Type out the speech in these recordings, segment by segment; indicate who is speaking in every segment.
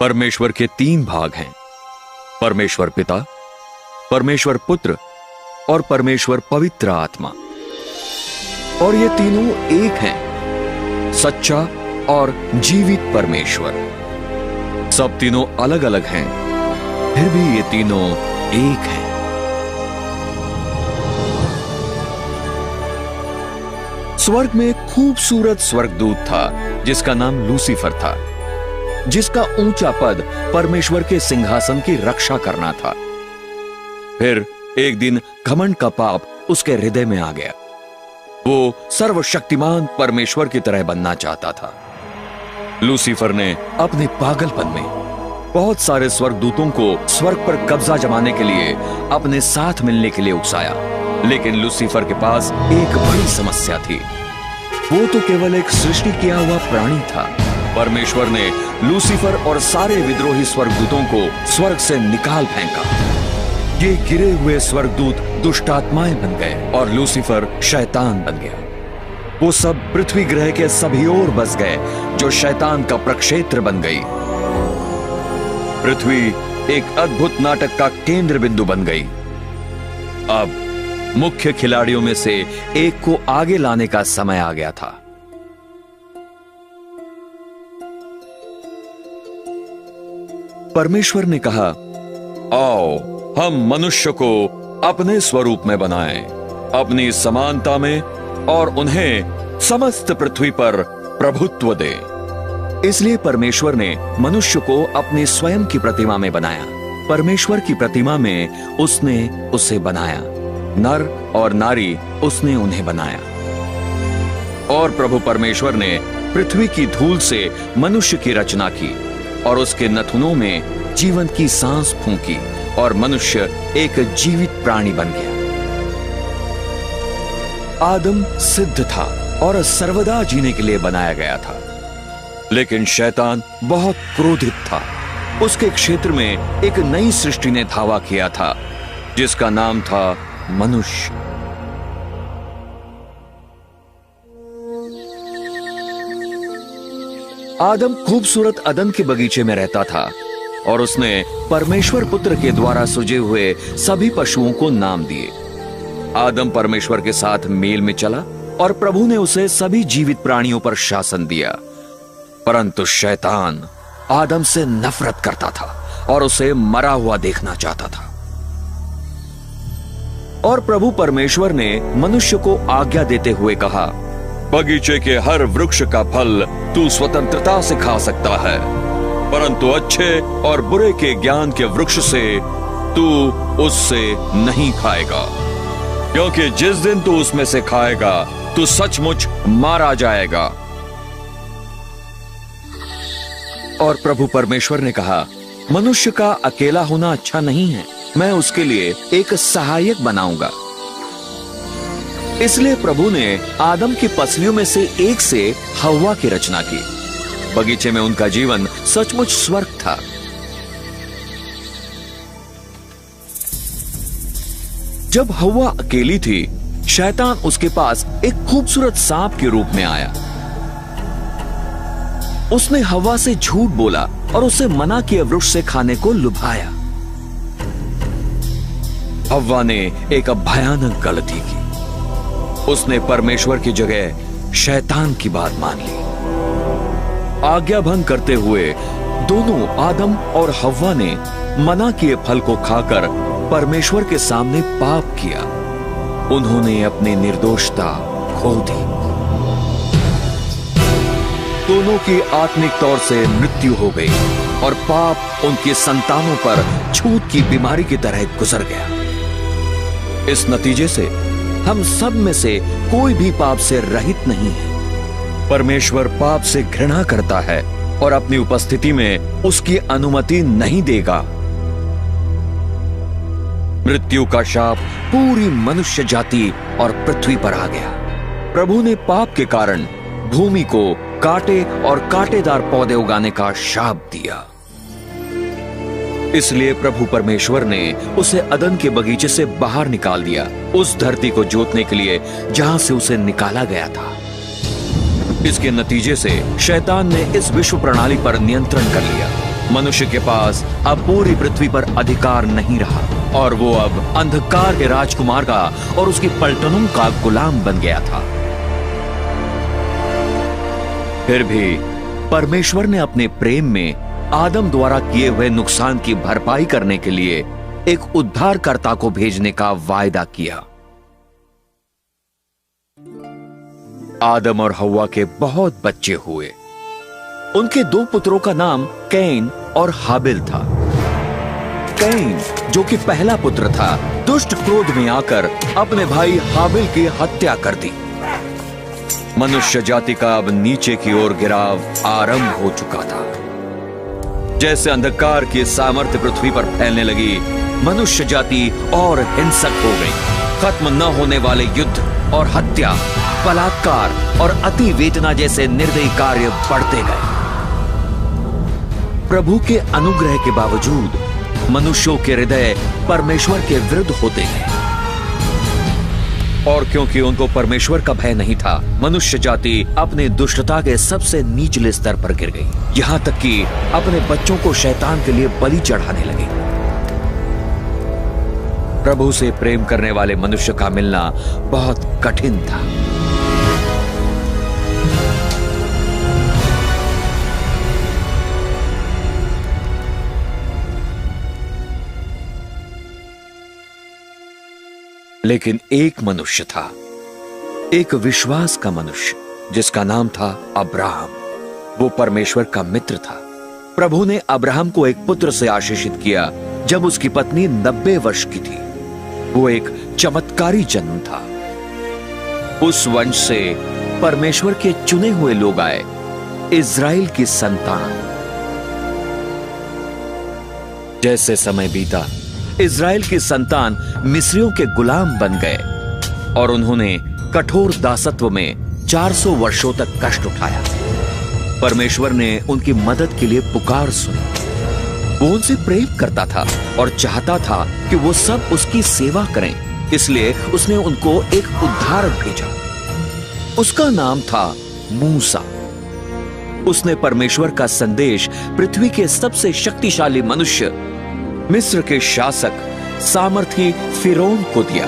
Speaker 1: परमेश्वर के तीन भाग हैं, परमेश्वर पिता, परमेश्वर पुत्र और परमेश्वर पवित्र आत्मा। और ये तीनों एक हैं, सच्चा और जीवित परमेश्वर। सब तीनों अलग अलग हैं, फिर भी ये तीनों एक हैं। स्वर्ग में एक खूबसूरत स्वर्गदूत था जिसका नाम लूसीफर था, जिसका ऊंचा पद परमेश्वर के सिंहासन की रक्षा करना था। फिर एक दिन घमंड का पाप उसके हृदय में आ गया। वो सर्वशक्तिमान परमेश्वर की तरह बनना चाहता था। लूसीफर ने अपने पागलपन में बहुत सारे स्वर्गदूतों को स्वर्ग पर कब्जा जमाने के लिए अपने साथ मिलने के लिए उकसाया। लेकिन लूसीफर के पास एक बड़ी समस्या थी। वो तो केवल एक सृष्टि किया हुआ प्राणी था। परमेश्वर ने लूसीफर और सारे विद्रोही स्वर्गदूतों को स्वर्ग से निकाल फेंका। ये गिरे हुए स्वर्गदूत दुष्टात्माएं बन गए और लूसीफर शैतान बन गया। वो सब पृथ्वी ग्रह के सभी ओर बस गए, जो शैतान का प्रक्षेत्र बन गई। पृथ्वी एक अद्भुत नाटक का केंद्र बिंदु बन गई। अब मुख्य खिलाड़ियों में से एक को आगे लाने का समय आ गया था। परमेश्वर ने कहा, आओ हम मनुष्य को अपने स्वरूप में बनाएं, अपनी समानता में, और उन्हें समस्त पृथ्वी पर प्रभुत्व दें। इसलिए परमेश्वर ने मनुष्य को अपने स्वयं की प्रतिमा में बनाया। परमेश्वर की प्रतिमा में उसने उसे बनाया, नर और नारी उसने उन्हें बनाया। और प्रभु परमेश्वर ने पृथ्वी की धूल से मनुष्य की रचना की और उसके नथुनों में जीवन की सांस फूंकी, और मनुष्य एक जीवित प्राणी बन गया। आदम सिद्ध था और सर्वदा जीने के लिए बनाया गया था। लेकिन शैतान बहुत क्रोधित था। उसके क्षेत्र में एक नई सृष्टि ने धावा किया था, जिसका नाम था मनुष्य। आदम खूबसूरत अदन के बगीचे में रहता था और उसने परमेश्वर पुत्र के द्वारा सृजे हुए सभी पशुओं को नाम दिए। आदम परमेश्वर के साथ मेल में चला और प्रभु ने उसे सभी जीवित प्राणियों पर शासन दिया। परंतु शैतान आदम से नफरत करता था और उसे मरा हुआ देखना चाहता था। और प्रभु परमेश्वर ने मनुष्य को आज्ञा देते हुए कहा, बगीचे के हर वृक्ष का फल तू स्वतंत्रता से खा सकता है, परंतु अच्छे और बुरे के ज्ञान के वृक्ष से तू उससे नहीं खाएगा, क्योंकि जिस दिन तू उसमें से खाएगा तू सचमुच मारा जाएगा। और प्रभु परमेश्वर ने कहा, मनुष्य का अकेला होना अच्छा नहीं है, मैं उसके लिए एक सहायक बनाऊंगा। इसलिए प्रभु ने आदम की पसलियों में से एक से हव्वा की रचना की। बगीचे में उनका जीवन सचमुच स्वर्ग था। जब हव्वा अकेली थी, शैतान उसके पास एक खूबसूरत सांप के रूप में आया। उसने हव्वा से झूठ बोला और उसे मना किए वृक्ष से खाने को लुभाया। हव्वा ने एक भयानक गलती की। उसने परमेश्वर की जगह शैतान की बात मान ली। आज्ञा भंग करते हुए दोनों आदम और हव्वा ने मना किए फल को खाकर परमेश्वर के सामने पाप किया। उन्होंने अपनी निर्दोषता खो दी। दोनों की आत्मिक तौर से मृत्यु हो गई और पाप उनकी संतानों पर छूत की बीमारी की तरह गुजर गया। इस नतीजे से हम सब में से कोई भी पाप से रहित नहीं है। परमेश्वर पाप से घृणा करता है और अपनी उपस्थिति में उसकी अनुमति नहीं देगा। मृत्यु का शाप पूरी मनुष्य जाति और पृथ्वी पर आ गया। प्रभु ने पाप के कारण भूमि को कांटे और कांटेदार पौधे उगाने का शाप दिया। इसलिए प्रभु परमेश्वर ने उसे अदन के बगीचे से बाहर निकाल दिया, उस धरती को जोतने के लिए जहां से उसे निकाला गया था। इसके नतीजे से शैतान ने इस विश्व प्रणाली पर नियंत्रण कर लिया। मनुष्य के पास अब पूरी पृथ्वी पर अधिकार नहीं रहा और वो अब अंधकार के राजकुमार का और उसकी पलटनों का गुलाम बन गया था। फिर भी परमेश्वर ने अपने प्रेम में आदम द्वारा किए हुए नुकसान की भरपाई करने के लिए एक उद्धारकर्ता को भेजने का वायदा किया। आदम और हव्वा के बहुत बच्चे हुए। उनके 2 पुत्रों का नाम कैन और हाबिल था। कैन, जो कि पहला पुत्र था, दुष्ट क्रोध में आकर अपने भाई हाबिल की हत्या कर दी। मनुष्य जाति का अब नीचे की ओर गिराव आरंभ हो चुका था। जैसे अंधकार की सामर्थ्य पृथ्वी पर फैलने लगी, मनुष्य जाति और हिंसक हो गई। खत्म न होने वाले युद्ध और हत्या, बलात्कार और अति वेदना जैसे निर्दयी कार्य बढ़ते गए। प्रभु के अनुग्रह के बावजूद मनुष्यों के हृदय परमेश्वर के विरुद्ध होते गए, और क्योंकि उनको परमेश्वर का भय नहीं था, मनुष्य जाति अपने दुष्टता के सबसे निचले स्तर पर गिर गई, यहां तक कि अपने बच्चों को शैतान के लिए बलि चढ़ाने लगे। प्रभु से प्रेम करने वाले मनुष्य का मिलना बहुत कठिन था। लेकिन एक मनुष्य था, एक विश्वास का मनुष्य, जिसका नाम था अब्राहम। वो परमेश्वर का मित्र था। प्रभु ने अब्राहम को एक पुत्र से आशीषित किया जब उसकी पत्नी 90 वर्ष की थी। वो एक चमत्कारी जन्म था। उस वंश से परमेश्वर के चुने हुए लोग आए, इज़राइल की संतान। जैसे समय बीता, इज़राइल की संतान मिस्रियों के गुलाम बन गए और उन्होंने कठोर दासत्व में 400 वर्षों तक कष्ट उठाया। परमेश्वर ने उनकी मदद के लिए पुकार सुनी। वो उनसे प्रेम करता था और चाहता था कि वो सब उसकी सेवा करें, इसलिए उसने उनको एक उद्धारक भेजा। उसका नाम था मूसा। उसने परमेश्वर का संदेश पृथ्वी के सबसे शक्तिशाली मनुष्य, मिस्र के शासक सामर्थी फिरौन को दिया।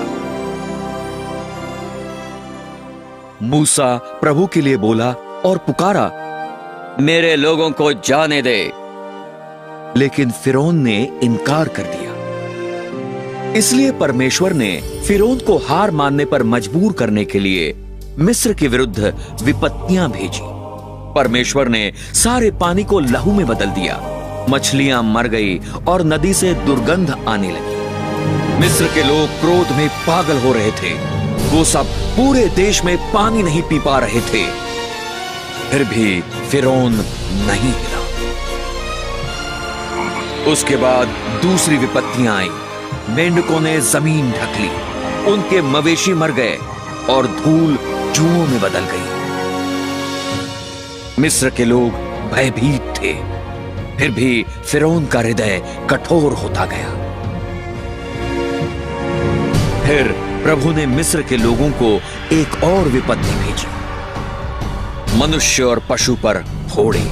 Speaker 1: मूसा प्रभु के लिए बोला और पुकारा, मेरे लोगों को जाने दे। लेकिन फिरौन ने इनकार कर दिया। इसलिए परमेश्वर ने फिरौन को हार मानने पर मजबूर करने के लिए मिस्र के विरुद्ध विपत्तियां भेजी। परमेश्वर ने सारे पानी को लहू में बदल दिया। मछलियां मर गई और नदी से दुर्गंध आने लगी। मिस्र के लोग क्रोध में पागल हो रहे थे। वो सब पूरे देश में पानी नहीं पी पा रहे थे। फिर भी फिरौन नहीं हिला। उसके बाद दूसरी विपत्तियां आई। मेंढकों ने जमीन ढक ली, उनके मवेशी मर गए और धूल जुओं में बदल गई। मिस्र के लोग भयभीत थे। फिर भी फिरौन का हृदय कठोर होता गया। फिर प्रभु ने मिस्र के लोगों को एक और विपत्ति भेजी, मनुष्य और पशु पर फोड़े।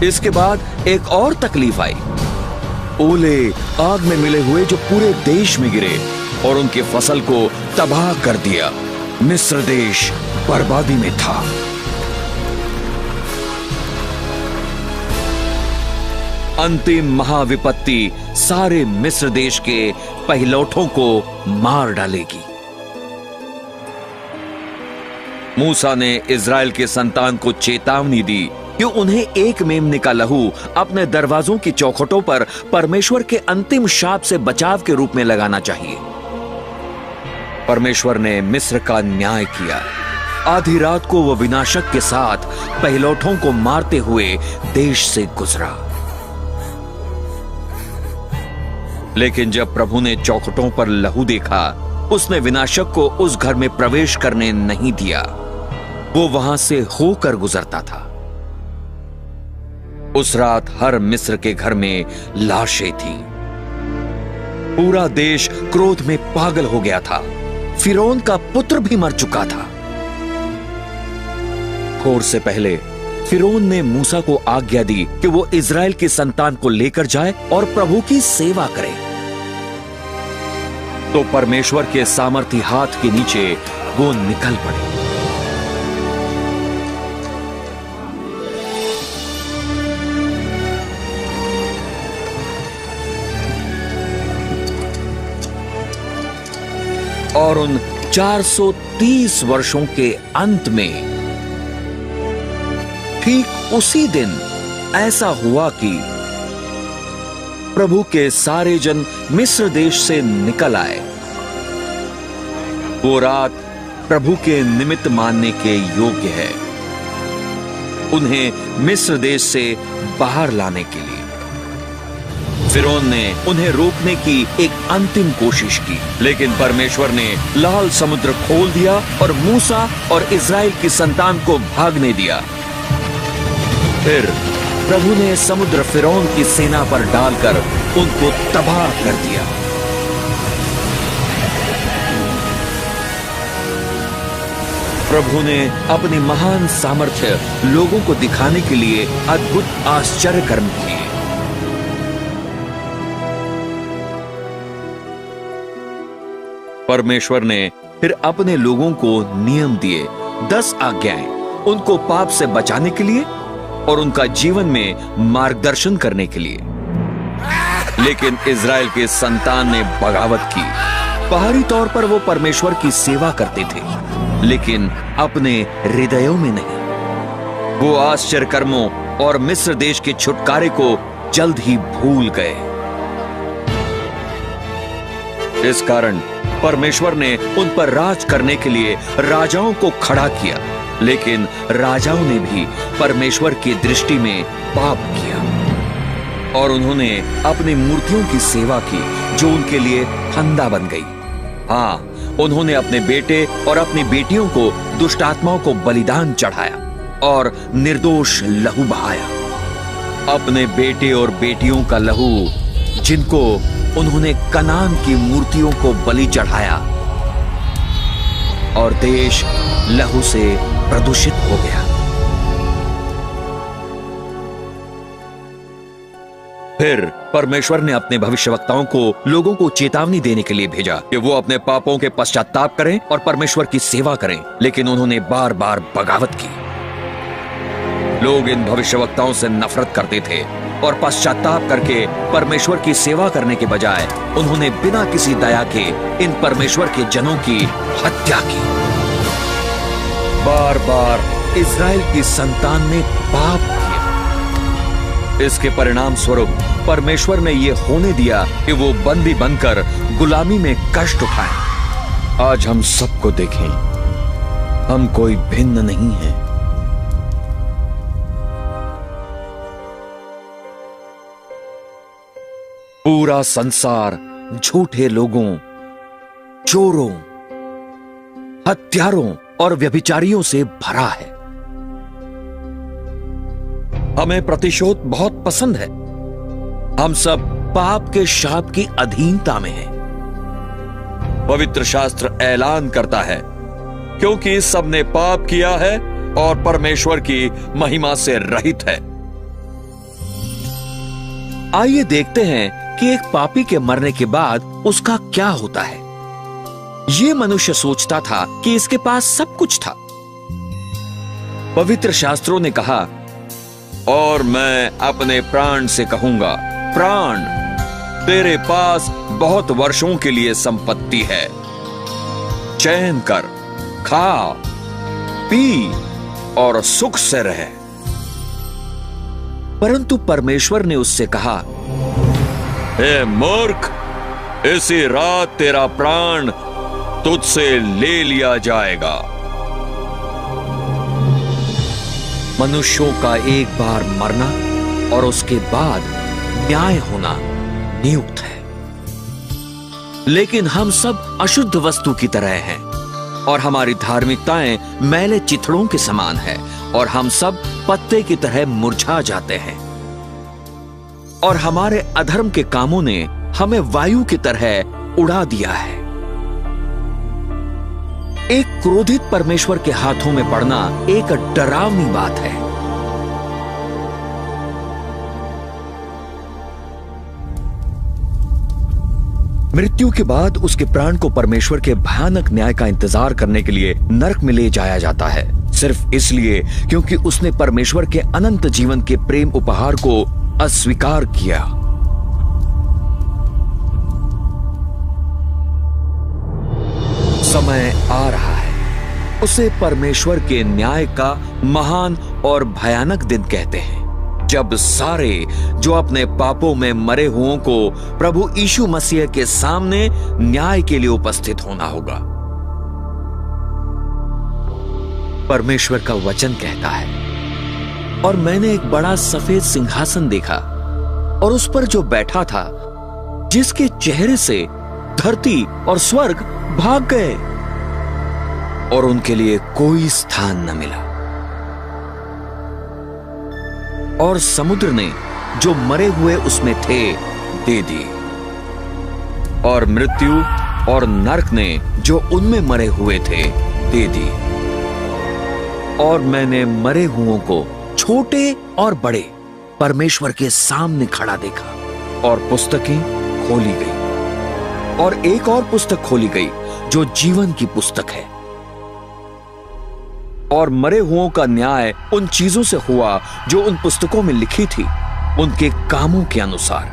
Speaker 1: इसके बाद एक और तकलीफ आई। ओले आग में मिले हुए जो पूरे देश में गिरे और उनकी फसल को तबाह कर दिया। मिस्र देश बर्बादी में था। अंतिम महाविपत्ति सारे मिस्र देश के पहिलौठों को मार डालेगी। मूसा ने इज़राइल के संतान को चेतावनी दी कि उन्हें एक मेमने का लहू अपने दरवाजों की चौखटों पर परमेश्वर के अंतिम शाप से बचाव के रूप में लगाना चाहिए। परमेश्वर ने मिस्र का न्याय किया। आधी रात को वह विनाशक के साथ पहिलौठों को मारते हुए देश से गुजरा। लेकिन जब प्रभु ने चौखटों पर लहू देखा, उसने विनाशक को उस घर में प्रवेश करने नहीं दिया। वो वहां से होकर गुजरता था। उस रात हर मिस्र के घर में लाशें थीं। पूरा देश क्रोध में पागल हो गया था। फिरौन का पुत्र भी मर चुका था। भोर से पहले फिरौन ने मूसा को आज्ञा दी कि वो इजराइल की संतान को लेकर जाए और प्रभु की सेवा करे। तो परमेश्वर के सामर्थी हाथ के नीचे वो निकल पड़े। और उन 430 वर्षों के अंत में ठीक उसी दिन ऐसा हुआ कि प्रभु के सारे जन मिस्र देश से निकल आए। वो रात प्रभु के निमित्त मानने के योग्य है, उन्हें मिस्र देश से बाहर लाने के लिए। फिरौन ने उन्हें रोकने की एक अंतिम कोशिश की, लेकिन परमेश्वर ने लाल समुद्र खोल दिया और मूसा और इजराइल की संतान को भागने दिया। फिर प्रभु ने समुद्र फिरौन की सेना पर डालकर उनको तबाह कर दिया। प्रभु ने अपनी महान सामर्थ्य लोगों को दिखाने के लिए अद्भुत आश्चर्य कर्म किए। परमेश्वर ने फिर अपने लोगों को नियम दिए, 10 आज्ञाएं, उनको पाप से बचाने के लिए और उनका जीवन में मार्गदर्शन करने के लिए। लेकिन इजराइल के संतान ने बगावत की। बाहरी तौर पर वो परमेश्वर की सेवा करते थे, लेकिन अपने हृदयों में नहीं। वो आश्चर्य कर्मों और मिस्र देश के छुटकारे को जल्द ही भूल गए। इस कारण परमेश्वर ने उन पर राज करने के लिए राजाओं को खड़ा किया, लेकिन राजाओं ने भी परमेश्वर की दृष्टि में पाप किया और उन्होंने अपनी मूर्तियों की सेवा की जो उनके लिए फंदा बन गई। हाँ, उन्होंने अपने बेटे और अपनी बेटियों को दुष्ट आत्माओं को बलिदान चढ़ाया और निर्दोष लहू बहाया। अपने बेटे और बेटियों का लहू, जिनको उन्होंने कनान की मूर्तियों को बलि चढ़ाया, और देश लहू से प्रदूषित हो गया। फिर परमेश्वर ने अपने भविष्यवक्ताओं को लोगों को चेतावनी देने के लिए भेजा कि वो अपने पापों के पश्चाताप करें और परमेश्वर की सेवा करें, लेकिन उन्होंने बार बार बगावत की। लोग इन भविष्यवक्ताओं से नफरत करते थे और पश्चाताप करके परमेश्वर की सेवा करने के बजाय उन्होंने बिना किसी दया के इन परमेश्वर के जनों की हत्या की। बार बार इजराइल की संतान ने पाप किया। इसके परिणाम स्वरूप परमेश्वर ने यह होने दिया कि वो बंदी बनकर गुलामी में कष्ट उठाएं। आज हम सबको देखें, हम कोई भिन्न नहीं है। पूरा संसार झूठे लोगों, चोरों, हत्यारों और व्यभिचारियों से भरा है। हमें प्रतिशोध बहुत पसंद है। हम सब पाप के शाप की अधीनता में हैं। पवित्र शास्त्र ऐलान करता है, क्योंकि सबने पाप किया है और परमेश्वर की महिमा से रहित है। आइए देखते हैं कि एक पापी के मरने के बाद उसका क्या होता है। यह मनुष्य सोचता था कि इसके पास सब कुछ था। पवित्र शास्त्रों ने कहा, और मैं अपने प्राण से कहूंगा, प्राण, तेरे पास बहुत वर्षों के लिए संपत्ति है। चैन कर, खा, पी और सुख से रह। परंतु परमेश्वर ने उससे कहा, हे मूर्ख, इसी रात तेरा प्राण तुझसे ले लिया जाएगा। मनुष्यों का एक बार मरना और उसके बाद न्याय होना नियुक्त है, लेकिन हम सब अशुद्ध वस्तु की तरह हैं और हमारी धार्मिकताएं मैले चिथड़ों के समान है और हम सब पत्ते की तरह मुरझा जाते हैं और हमारे अधर्म के कामों ने हमें वायु की तरह उड़ा दिया है। एक क्रोधित परमेश्वर के हाथों में पड़ना एक डरावनी बात है। मृत्यु के बाद उसके प्राण को परमेश्वर के भयानक न्याय का इंतजार करने के लिए नरक में ले जाया जाता है, सिर्फ इसलिए क्योंकि उसने परमेश्वर के अनंत जीवन के प्रेम उपहार को अस्वीकार किया। समय आ रहा है, उसे परमेश्वर के न्याय का महान और भयानक दिन कहते हैं, जब सारे जो अपने पापों में मरे हुओं को प्रभु यीशु मसीह के सामने न्याय के लिए उपस्थित होना होगा। परमेश्वर का वचन कहता है, और मैंने एक बड़ा सफेद सिंहासन देखा और उस पर जो बैठा था, जिसके चेहरे से धरती और स्वर्ग भाग गए और उनके लिए कोई स्थान न मिला। और समुद्र ने जो मरे हुए उसमें थे दे दिए, और मृत्यु और नरक ने जो उनमें मरे हुए थे दे दिए। और मैंने मरे हुओं को, छोटे और बड़े, परमेश्वर के सामने खड़ा देखा, और पुस्तकें खोली गई, और एक और पुस्तक खोली गई जो जीवन की पुस्तक है। और मरे हुओं का न्याय उन चीजों से हुआ जो उन पुस्तकों में लिखी थी, उनके कामों के अनुसार।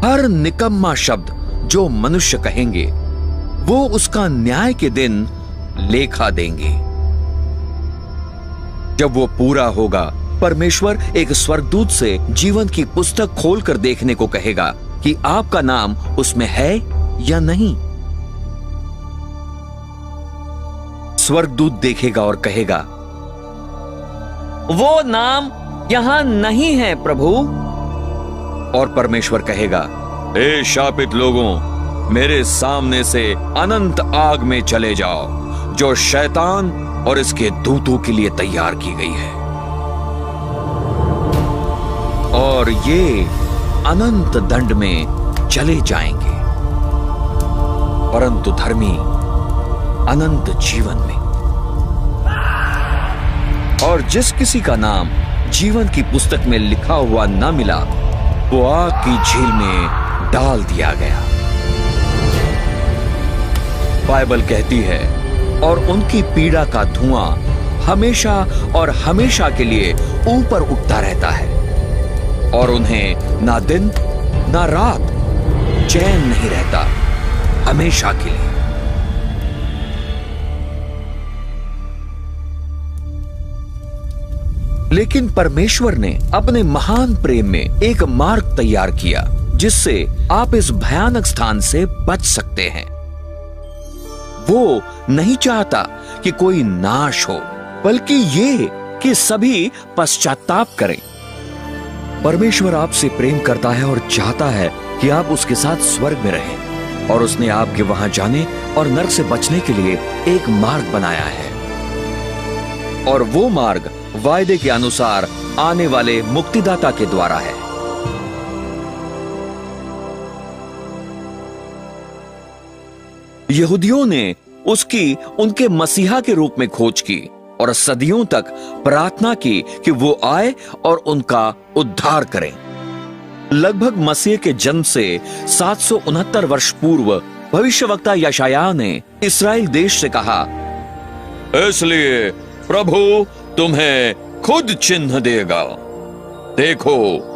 Speaker 1: हर निकम्मा शब्द जो मनुष्य कहेंगे, वो उसका न्याय के दिन लेखा देंगे। जब वो पूरा होगा, परमेश्वर एक स्वर्गदूत से जीवन की पुस्तक खोलकर देखने को कहेगा कि आपका नाम उसमें है या नहीं। स्वर्गदूत देखेगा और कहेगा, वो नाम यहां नहीं है प्रभु। और परमेश्वर कहेगा, हे शापित लोगों, मेरे सामने से अनंत आग में चले जाओ, जो शैतान और इसके दूतों के लिए तैयार की गई है। और ये अनंत दंड में चले जाएंगे, परंतु धर्मी अनंत जीवन में। और जिस किसी का नाम जीवन की पुस्तक में लिखा हुआ न मिला, वो आग की झील में डाल दिया गया। बाइबल कहती है, और उनकी पीड़ा का धुआं हमेशा और हमेशा के लिए ऊपर उठता रहता है, और उन्हें ना दिन ना रात चैन नहीं रहता, हमेशा के लिए। लेकिन परमेश्वर ने अपने महान प्रेम में एक मार्ग तैयार किया, जिससे आप इस भयानक स्थान से बच सकते हैं। वो नहीं चाहता कि कोई नाश हो, बल्कि ये कि सभी पश्चाताप करें। परमेश्वर आपसे प्रेम करता है और चाहता है कि आप उसके साथ स्वर्ग में रहें, और उसने आपके वहां जाने और नरक से बचने के लिए एक मार्ग बनाया है। और वो मार्ग वायदे के अनुसार आने वाले मुक्तिदाता के द्वारा है। यहूदियों ने उसकी उनके मसीहा के रूप में खोज की और सदियों तक प्रार्थना की कि वो आए और उनका उद्धार करें। लगभग मसीह के जन्म से 769 वर्ष पूर्व भविष्यवक्ता यशायाह ने इस्राएल देश से कहा, इसलिए प्रभु तुम्हें खुद चिन्ह देगा। देखो,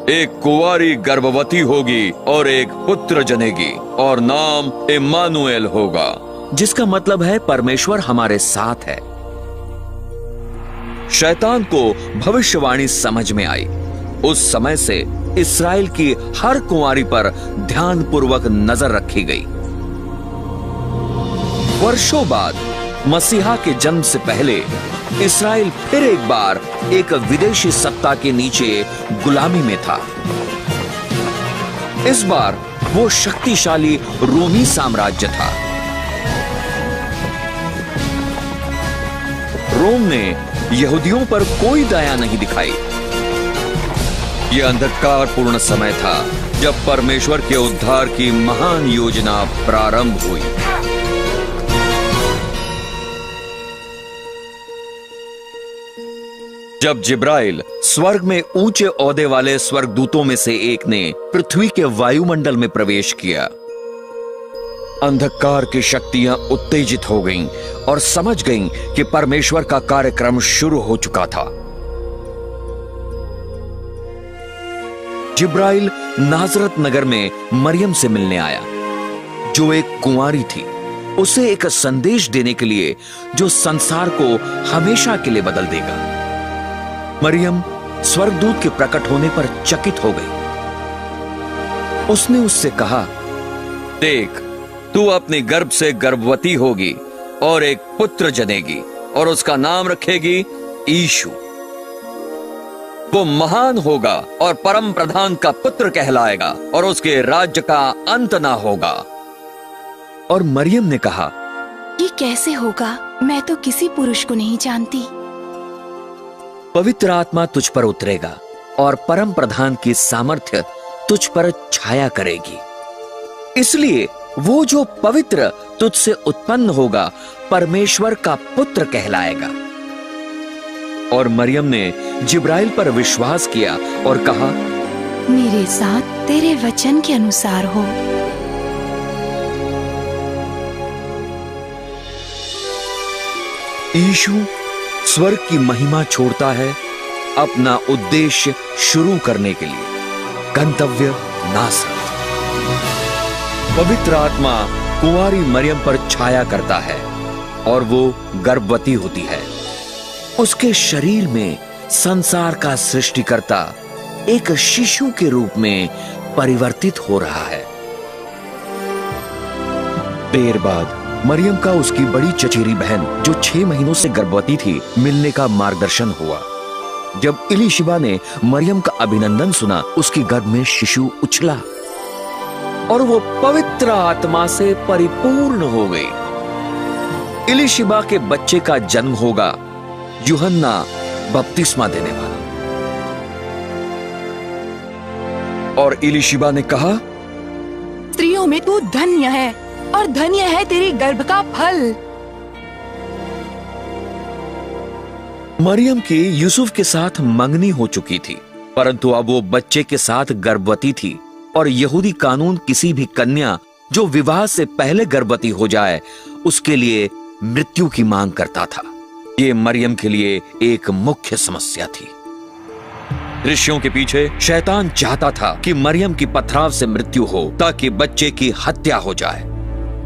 Speaker 1: एक कुंवारी गर्भवती होगी और एक पुत्र जनेगी, और नाम इम्मानुएल होगा, जिसका मतलब है परमेश्वर हमारे साथ है। शैतान को भविष्यवाणी समझ में आई। उस समय से इस्राएल की हर कुंवारी पर ध्यानपूर्वक नजर रखी गई। वर्षों बाद मसीहा के जन्म से पहले इस्राएल फिर एक बार एक विदेशी सत्ता के नीचे गुलामी में था। इस बार वो शक्तिशाली रोमी साम्राज्य था। रोम ने यहूदियों पर कोई दया नहीं दिखाई। यह अंधकारपूर्ण समय था जब परमेश्वर के उद्धार की महान योजना प्रारंभ हुई। जब जिब्राइल स्वर्ग में ऊंचे ओहदे वाले स्वर्गदूतों में से एक ने पृथ्वी के वायुमंडल में प्रवेश किया, अंधकार की शक्तियां उत्तेजित हो गईं और समझ गईं कि परमेश्वर का कार्यक्रम शुरू हो चुका था। जिब्राइल नाजरत नगर में मरियम से मिलने आया, जो एक कुंवारी थी, उसे एक संदेश देने के लिए जो संसार को हमेशा के लिए बदल देगा। मरियम स्वर्गदूत के प्रकट होने पर चकित हो गई। उसने उससे कहा, देख, तू अपने गर्भ से गर्भवती होगी और एक पुत्र जनेगी और उसका नाम रखेगी यीशु। वो महान होगा और परम प्रधान का पुत्र कहलाएगा और उसके राज्य का अंत ना होगा। और मरियम ने कहा,
Speaker 2: ये कैसे होगा? मैं तो किसी पुरुष को नहीं जानती।
Speaker 1: पवित्र आत्मा तुझ पर उतरेगा और परम प्रधान की सामर्थ्य तुझ पर छाया करेगी, इसलिए वो जो पवित्र तुझसे उत्पन्न होगा परमेश्वर का पुत्र कहलाएगा। और मरियम ने जिब्राइल पर विश्वास किया और कहा,
Speaker 2: मेरे साथ तेरे वचन के अनुसार हो।
Speaker 1: यीशु स्वर्ग की महिमा छोड़ता है अपना उद्देश्य शुरू करने के लिए। गंतव्य नासरत। पवित्र आत्मा कुंवारी मरियम पर छाया करता है और वो गर्भवती होती है। उसके शरीर में संसार का सृष्टिकर्ता एक शिशु के रूप में परिवर्तित हो रहा है। देर बाद मरियम का उसकी बड़ी चचेरी बहन, जो 6 महीनों से गर्भवती थी, मिलने का मार्गदर्शन हुआ। जब इलीशिबा ने मरियम का अभिनंदन सुना, उसकी गर्भ में शिशु उछला और वो पवित्र आत्मा से परिपूर्ण हो गई। इलीशिबा के बच्चे का जन्म होगा यूहन्ना बपतिस्मा देने वाला। और इलीशिबा ने कहा,
Speaker 2: स्त्रियों में तू धन्य है और धन्य है तेरी गर्भ का फल।
Speaker 1: मरियम की यूसुफ के साथ मंगनी हो चुकी थी, परंतु अब वो बच्चे के साथ गर्भवती थी और यहूदी कानून किसी भी कन्या जो विवाह से पहले गर्भवती हो जाए उसके लिए मृत्यु की मांग करता था। ये मरियम के लिए एक मुख्य समस्या थी। ऋषियों के पीछे शैतान चाहता था कि मरियम की पथराव से मृत्यु हो ताकि बच्चे की हत्या हो जाए,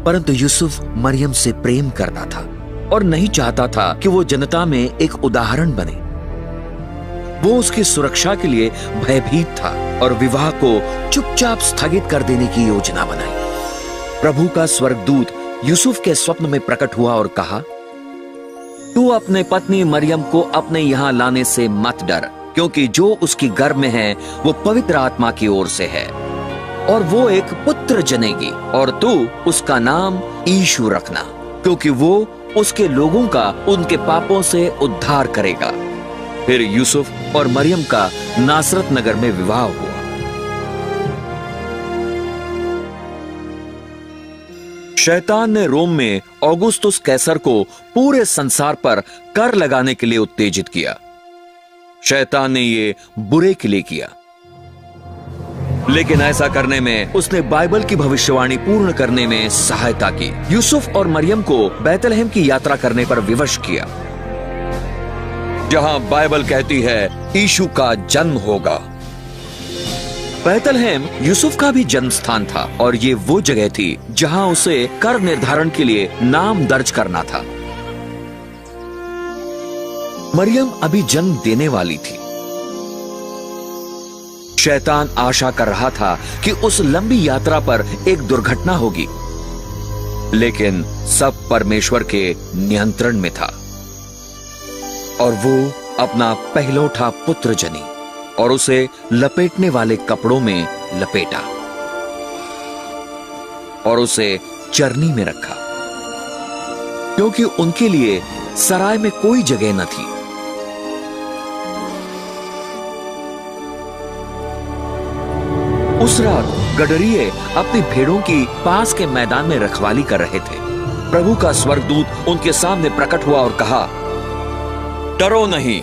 Speaker 1: परंतु यूसुफ मरियम से प्रेम करता था और नहीं चाहता था कि वो जनता में एक उदाहरण बने। वो उसकी सुरक्षा के लिए भयभीत था और विवाह को चुपचाप स्थगित कर देने की योजना बनाई। प्रभु का स्वर्गदूत यूसुफ के स्वप्न में प्रकट हुआ और कहा, तू अपने पत्नी मरियम को अपने यहां लाने से मत डर, क्योंकि जो उसकी गर्भ में है वो पवित्र आत्मा की ओर से है और वो एक पुत्र जनेगी और तू उसका नाम यीशु रखना, क्योंकि वो उसके लोगों का उनके पापों से उद्धार करेगा। फिर यूसुफ और मरियम का नासरत नगर में विवाह हुआ। शैतान ने रोम में ऑगुस्तुस कैसर को पूरे संसार पर कर लगाने के लिए उत्तेजित किया। शैतान ने ये बुरे के लिए किया, लेकिन ऐसा करने में उसने बाइबल की भविष्यवाणी पूर्ण करने में सहायता की। यूसुफ और मरियम को बैतलहम की यात्रा करने पर विवश किया, जहां बाइबल कहती है यीशु का जन्म होगा। बैतलहम यूसुफ का भी जन्म स्थान था और ये वो जगह थी जहां उसे कर निर्धारण के लिए नाम दर्ज करना था। मरियम अभी जन्म देने वाली थी। शैतान आशा कर रहा था कि उस लंबी यात्रा पर एक दुर्घटना होगी, लेकिन सब परमेश्वर के नियंत्रण में था और वो अपना पहलौठा पुत्र जनी और उसे लपेटने वाले कपड़ों में लपेटा और उसे चरनी में रखा, क्योंकि उनके लिए सराय में कोई जगह न थी। उस रात गडरिये अपनी भेड़ों की पास के मैदान में रखवाली कर रहे थे। प्रभु का स्वर्गदूत उनके सामने प्रकट हुआ और कहा, डरो नहीं,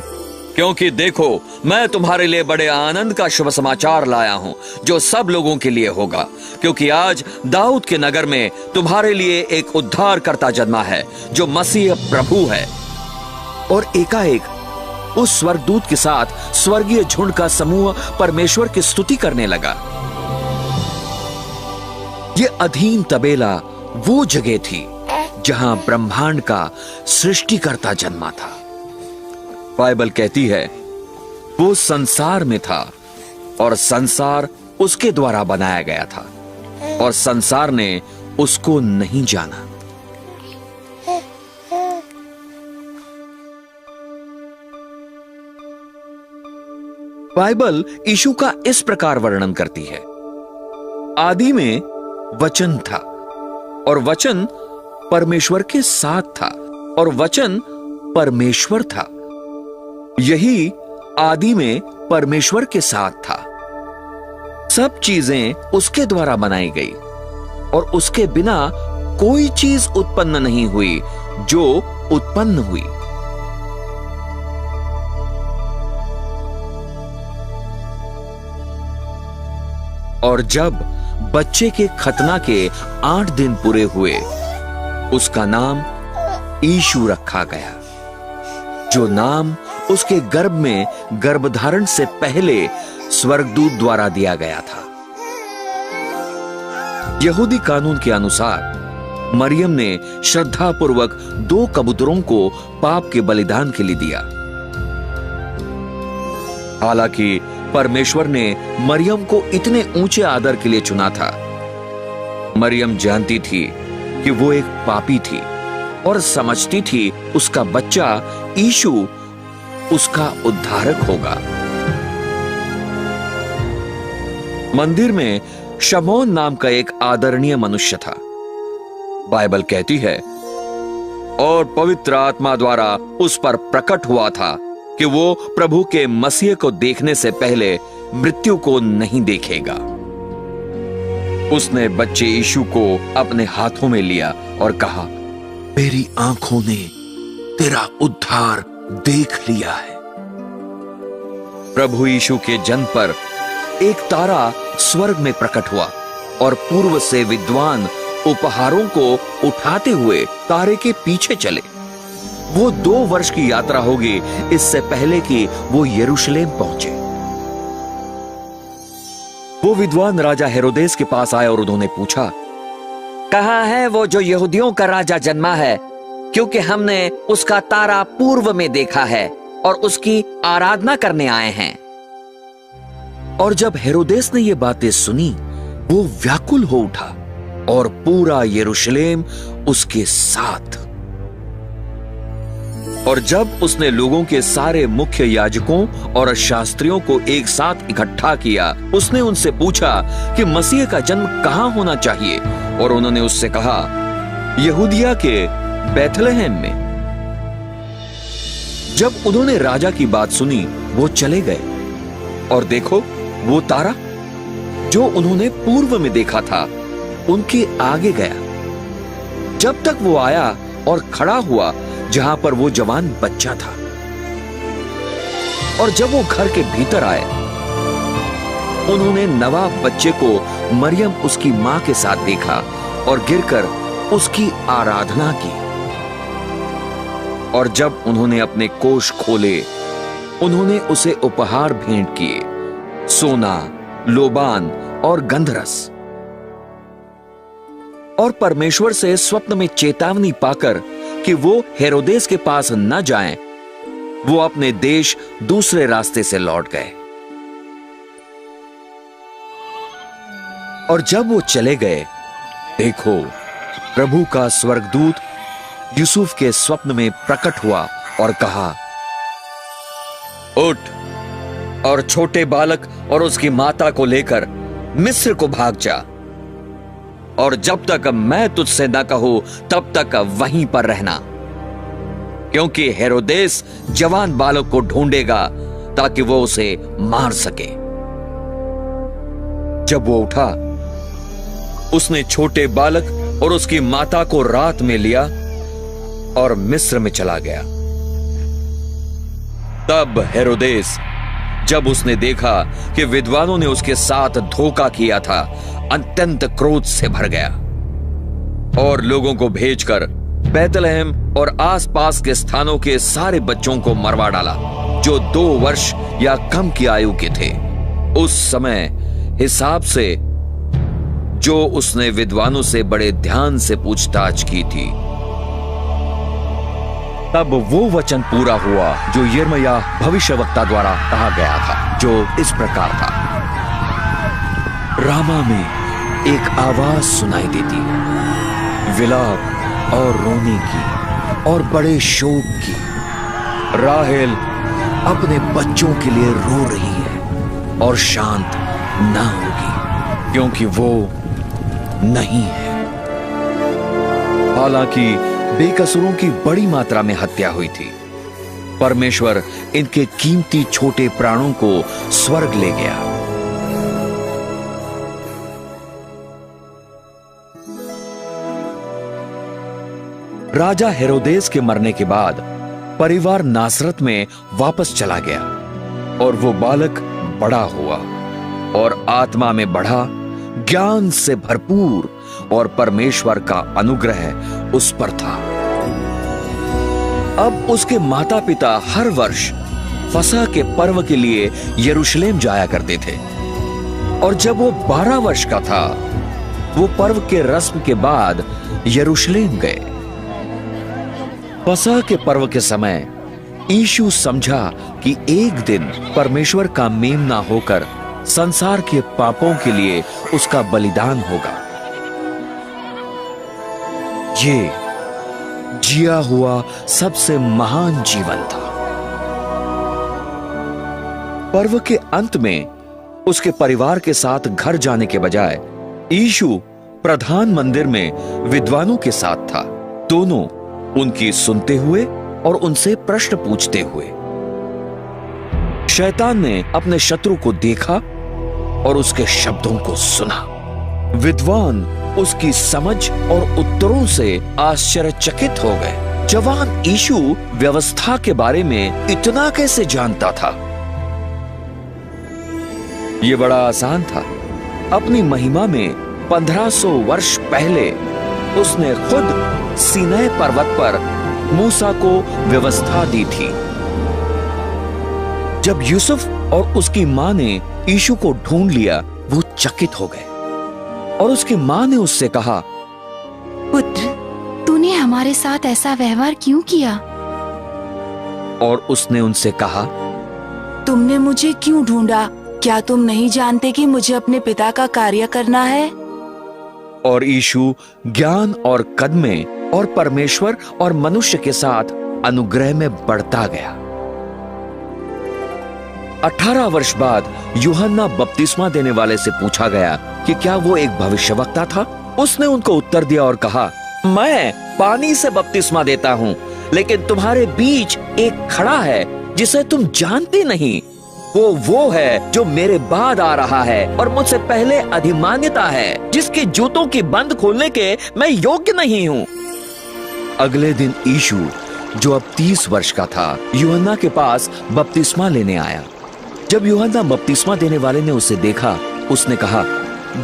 Speaker 1: क्योंकि देखो मैं तुम्हारे लिए बड़े आनंद का शुभ समाचार लाया हूं, जो सब लोगों के लिए होगा, क्योंकि आज दाऊद के नगर में तुम्हारे लिए एक उद्धारकर्ता जन्मा है, जो मसीह प्रभु है। और एकाएक उस स्वर्गदूत के साथ स्वर्गीय झुंड का समूह परमेश्वर की स्तुति करने लगा। यह अधीन तबेला वो जगह थी जहां ब्रह्मांड का सृष्टिकर्ता जन्मा था। बाइबल कहती है वो संसार में था और संसार उसके द्वारा बनाया गया था और संसार ने उसको नहीं जाना। बाइबल यीशु का इस प्रकार वर्णन करती है, आदि में वचन था और वचन परमेश्वर के साथ था और वचन परमेश्वर था। यही आदि में परमेश्वर के साथ था। सब चीजें उसके द्वारा बनाई गई और उसके बिना कोई चीज उत्पन्न नहीं हुई जो उत्पन्न हुई। और जब बच्चे के खतना के 8 दिन पूरे हुए, उसका नाम यीशु रखा गया, जो नाम उसके गर्भ में गर्भधारण से पहले स्वर्गदूत द्वारा दिया गया था। यहूदी कानून के अनुसार मरियम ने श्रद्धापूर्वक 2 कबूतरों को पाप के बलिदान के लिए दिया। हालांकि परमेश्वर ने मरियम को इतने ऊंचे आदर के लिए चुना था। मरियम जानती थी कि वो एक पापी थी और समझती थी उसका बच्चा यीशु उसका उद्धारक होगा। मंदिर में शमौन नाम का एक आदरणीय मनुष्य था। बाइबल कहती है, और पवित्र आत्मा द्वारा उस पर प्रकट हुआ था कि वो प्रभु के मसीह को देखने से पहले मृत्यु को नहीं देखेगा। उसने बच्चे यीशु को अपने हाथों में लिया और कहा, मेरी आंखों ने तेरा उद्धार देख लिया है। प्रभु यीशु के जन्म पर एक तारा स्वर्ग में प्रकट हुआ और पूर्व से विद्वान उपहारों को उठाते हुए तारे के पीछे चले। वो 2 वर्ष की यात्रा होगी इससे पहले कि वो यरूशलेम पहुंचे। वो विद्वान राजा हेरोदेस के पास आए और उन्होंने पूछा, कहाँ है वो जो यहूदियों का राजा जन्मा है? क्योंकि हमने उसका तारा पूर्व में देखा है और उसकी आराधना करने आए हैं। और जब हेरोदेस ने ये बातें सुनी, वो व्याकुल हो उठा और पूरा यरूशलेम उसके साथ। और जब उसने लोगों के सारे मुख्य याजकों और शास्त्रियों को एक साथ इकट्ठा किया, उसने उनसे पूछा कि मसीह का जन्म कहां होना चाहिए, और उन्होंने उससे कहा, यहूदिया के बैथलेहम में। जब उन्होंने राजा की बात सुनी, वो चले गए और देखो, वो तारा जो उन्होंने पूर्व में देखा था उनके आगे गया, जब तक वो आया और खड़ा हुआ जहां पर वो जवान बच्चा था। और जब वो घर के भीतर आए, उन्होंने नवाब बच्चे को मरियम उसकी मां के साथ देखा और गिरकर उसकी आराधना की। और जब उन्होंने अपने कोष खोले, उन्होंने उसे उपहार भेंट किए, सोना, लोबान और गंधरस। और परमेश्वर से स्वप्न में चेतावनी पाकर कि वो हेरोदेस के पास न जाएं, वो अपने देश दूसरे रास्ते से लौट गए। और जब वो चले गए, देखो, प्रभु का स्वर्गदूत यूसुफ के स्वप्न में प्रकट हुआ और कहा, उठ और छोटे बालक और उसकी माता को लेकर मिस्र को भाग जा, और जब तक मैं तुझसे न कहूं तब तक वहीं पर रहना, क्योंकि हेरोदेस जवान बालक को ढूंढेगा ताकि वो उसे मार सके। जब वो उठा, उसने छोटे बालक और उसकी माता को रात में लिया और मिस्र में चला गया। तब हेरोदेस जब उसने देखा कि विद्वानों ने उसके साथ धोखा किया था, अत्यंत क्रोध से भर गया और लोगों को भेजकर बैतलहम और आसपास के स्थानों के सारे बच्चों को मरवा डाला जो 2 वर्ष या कम की आयु के थे, उस समय हिसाब से जो उसने विद्वानों से बड़े ध्यान से पूछताछ की थी। तब वो वचन पूरा हुआ जो यिर्मयाह भविष्यवक्ता द्वारा कहा गया था, जो इस प्रकार था। रामा में एक आवाज सुनाई देती है, विलाप और रोने की और बड़े शोक की। राहेल अपने बच्चों के लिए रो रही है और शांत ना होगी क्योंकि वो नहीं है। हालांकि बेकसूरों की बड़ी मात्रा में हत्या हुई थी, परमेश्वर इनके कीमती छोटे प्राणों को स्वर्ग ले गया। राजा हेरोदेस के मरने के बाद परिवार नासरत में वापस चला गया और वो बालक बड़ा हुआ और आत्मा में बढ़ा, ज्ञान से भरपूर, और परमेश्वर का अनुग्रह उस पर था। अब उसके माता पिता हर वर्ष फसह के पर्व के लिए यरूशलेम जाया करते थे और जब वो 12 वर्ष का था, वो पर्व के रस्म के बाद यरूशलेम गए। फसह के पर्व के समय यीशु समझा कि एक दिन परमेश्वर का मेमना होकर संसार के पापों के लिए उसका बलिदान होगा। ये जिया हुआ सबसे महान जीवन था। पर्व के अंत में उसके परिवार के साथ घर जाने के बजाय यीशु प्रधान मंदिर में विद्वानों के साथ था, दोनों उनकी सुनते हुए और उनसे प्रश्न पूछते हुए। शैतान ने अपने शत्रु को देखा और उसके शब्दों को सुना। विद्वान उसकी समझ और उत्तरों से आश्चर्यचकित हो गए। जवान यीशु व्यवस्था के बारे में इतना कैसे जानता था? यह बड़ा आसान था। अपनी महिमा में 1500 वर्ष पहले उसने खुद सीनै पर्वत पर मूसा को व्यवस्था दी थी। जब यूसुफ और उसकी मां ने यीशु को ढूंढ लिया, वो चकित हो गए और उसकी मां ने उससे कहा,
Speaker 2: पुत्र, तूने हमारे साथ ऐसा व्यवहार क्यों किया?
Speaker 1: और उसने उनसे कहा,
Speaker 2: तुमने मुझे क्यों ढूंढा? क्या तुम नहीं जानते कि मुझे अपने पिता का कार्य करना है?
Speaker 1: और यीशु ज्ञान और कद में और परमेश्वर और मनुष्य के साथ अनुग्रह में बढ़ता गया। 18 वर्ष बाद यूहन्ना बपतिस्मा देने वाले से पूछा गया कि क्या वो एक भविष्यवक्ता था। उसने उनको उत्तर दिया और कहा, मैं पानी से बपतिस्मा देता हूँ, लेकिन तुम्हारे बीच एक खड़ा है जिसे तुम जानते नहीं। वो है जो मेरे बाद आ रहा है और मुझसे पहले अधिमान्यता है, जिसके जूतों की बंद खोलने के मैं योग्य नहीं हूँ। अगले दिन यीशु, जो अब 30 वर्ष का था, यूहन्ना के पास बपतिस्मा लेने आया। जब यूहन्ना बपतिस्मा देने वाले ने उसे देखा, उसने कहा,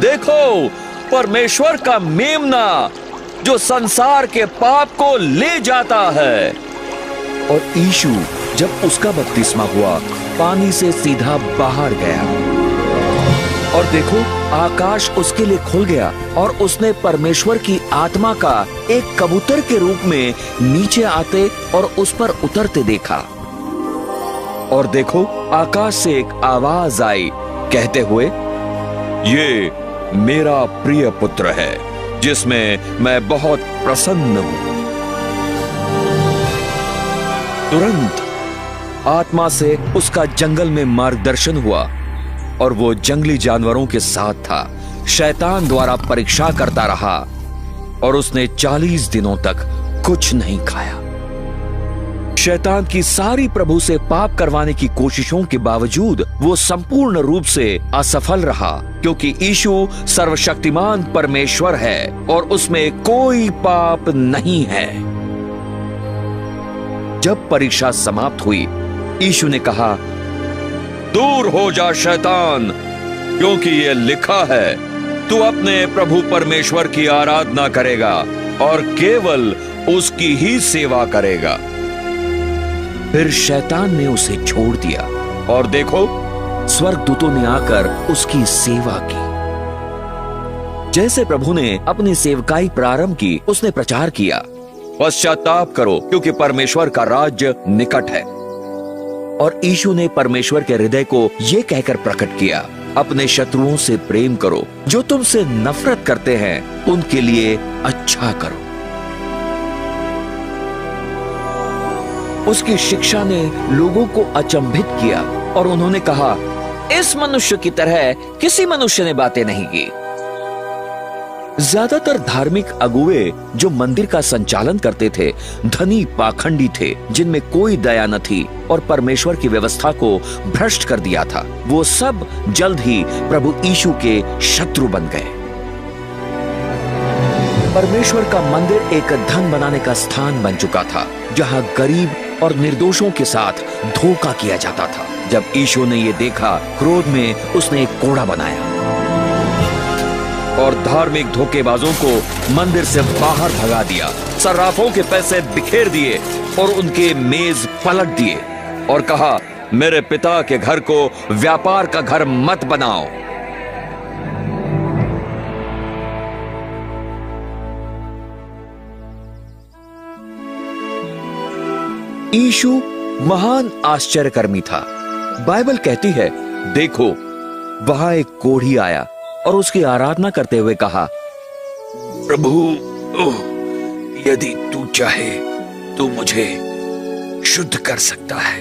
Speaker 1: देखो परमेश्वर का मेमना जो संसार के पाप को ले जाता है। और यीशु जब उसका बपतिस्मा हुआ, पानी से सीधा बाहर गया और देखो आकाश उसके लिए खुल गया और उसने परमेश्वर की आत्मा का एक कबूतर के रूप में नीचे आते और उस पर उतरते देखा। और देखो आकाश से एक आवाज आई कहते हुए, ये मेरा प्रिय पुत्र है जिसमें मैं बहुत प्रसन्न हूं। तुरंत आत्मा से उसका जंगल में मार्गदर्शन हुआ और वो जंगली जानवरों के साथ था। शैतान द्वारा परीक्षा करता रहा और उसने 40 दिनों तक कुछ नहीं खाया। शैतान की सारी प्रभु से पाप करवाने की कोशिशों के बावजूद वो संपूर्ण रूप से असफल रहा, क्योंकि यीशु सर्वशक्तिमान परमेश्वर है और उसमें कोई पाप नहीं है। जब परीक्षा समाप्त हुई, यीशु ने कहा, दूर हो जा शैतान, क्योंकि ये लिखा है, तू अपने प्रभु परमेश्वर की आराधना करेगा और केवल उसकी ही सेवा करेगा। फिर शैतान ने उसे छोड़ दिया और देखो, स्वर्गदूतों ने आकर उसकी सेवा की। जैसे प्रभु ने अपनी सेवकाई प्रारंभ की, उसने प्रचार किया, पश्चाताप करो क्योंकि परमेश्वर का राज्य निकट है। और यीशु ने परमेश्वर के हृदय को यह कहकर प्रकट किया, अपने शत्रुओं से प्रेम करो, जो तुमसे नफरत करते हैं उनके लिए अच्छा करो। उसकी शिक्षा ने लोगों को अचंभित किया और उन्होंने कहा, इस मनुष्य की तरह किसी मनुष्य ने बातें नहीं की। ज्यादातर धार्मिक अगुवे जो मंदिर का संचालन करते थे, धनी पाखंडी थे, जिनमें कोई दया न थी और परमेश्वर की व्यवस्था को भ्रष्ट कर दिया था। वो सब जल्द ही प्रभु यीशु के शत्रु बन गए। परमेश्वर का मंदिर एक धन बनाने का स्थान बन चुका था, जहां गरीब और निर्दोषों के साथ धोखा किया जाता था। जब यीशु ने ये देखा, क्रोध में उसने एक कोड़ा बनाया और धार्मिक धोखेबाजों को मंदिर से बाहर भगा दिया, सर्राफों के पैसे बिखेर दिए और उनके मेज पलट दिए और कहा, मेरे पिता के घर को व्यापार का घर मत बनाओ। यीशु महान आश्चर्यकर्मी था। बाइबल कहती है, देखो, वहां एक कोढ़ी आया और उसकी आराधना करते हुए कहा, प्रभु, यदि तू चाहे तो मुझे शुद्ध कर सकता है।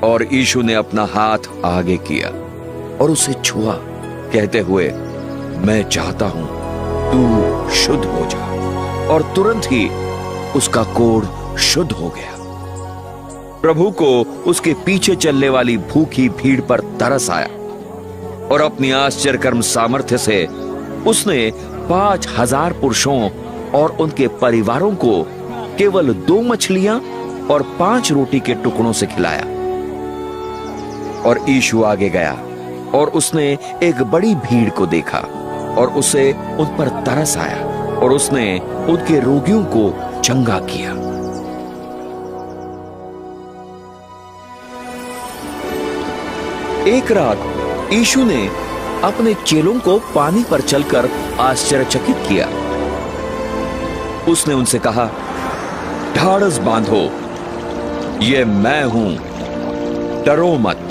Speaker 1: और यीशु ने अपना हाथ आगे किया और उसे छुआ, कहते हुए, मैं चाहता हूं तू शुद्ध हो जा। और तुरंत ही उसका कोढ़ शुद्ध हो गया। प्रभु को उसके पीछे चलने वाली भूखी भीड़ पर तरस आया और अपनी आश्चर्यकर्म सामर्थ्य से उसने 5000 पुरुषों और उनके परिवारों को केवल 2 मछलियां और 5 रोटी के टुकड़ों से खिलाया। और यीशु आगे गया और उसने एक बड़ी भीड़ को देखा और उसे उन पर तरस आया और उसने उनके रोगियों को चंगा किया। एक रात यीशु ने अपने चेलों को पानी पर चलकर आश्चर्यचकित किया। उसने उनसे कहा, ढाढ़स बांधो, ये मैं हूं, डरो मत।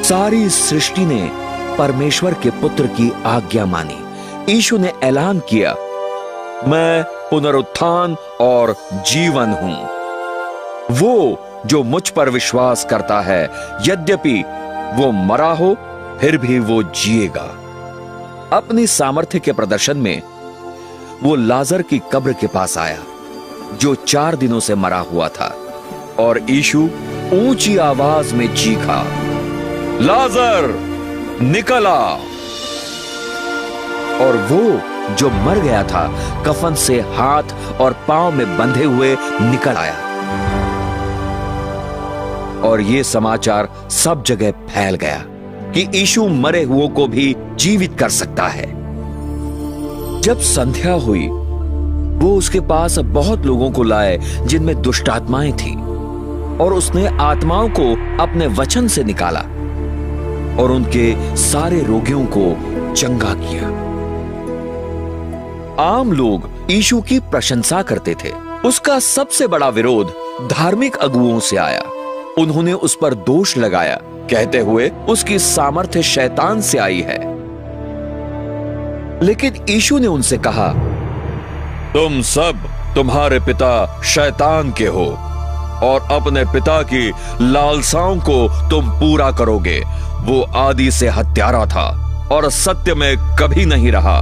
Speaker 1: सारी सृष्टि ने परमेश्वर के पुत्र की आज्ञा मानी। यीशु ने ऐलान किया, मैं पुनरुत्थान और जीवन हूं। वो जो मुझ पर विश्वास करता है, यद्यपि वो मरा हो, फिर भी वो जिएगा। अपनी सामर्थ्य के प्रदर्शन में वो लाजर की कब्र के पास आया, जो 4 दिनों से मरा हुआ था। और यीशु ऊंची आवाज में चीखा, लाजर निकल आ। और वो जो मर गया था, कफन से हाथ और पांव में बंधे हुए निकल आया। और ये समाचार सब जगह फैल गया कि यीशु मरे हुओं को भी जीवित कर सकता है। जब संध्या हुई, वो उसके पास बहुत लोगों को लाए जिनमें दुष्ट आत्माएं थी, और उसने आत्माओं को अपने वचन से निकाला और उनके सारे रोगियों को चंगा किया। आम लोग यीशु की प्रशंसा करते थे। उसका सबसे बड़ा विरोध धार्मिक अगुओं से आया। उन्होंने उस पर दोष लगाया, कहते हुए उसकी सामर्थ्य शैतान से आई है। लेकिन यीशु ने उनसे कहा, तुम सब तुम्हारे पिता शैतान के हो और अपने पिता की लालसाओं को तुम पूरा करोगे। वो आदि से हत्यारा था और सत्य में कभी नहीं रहा,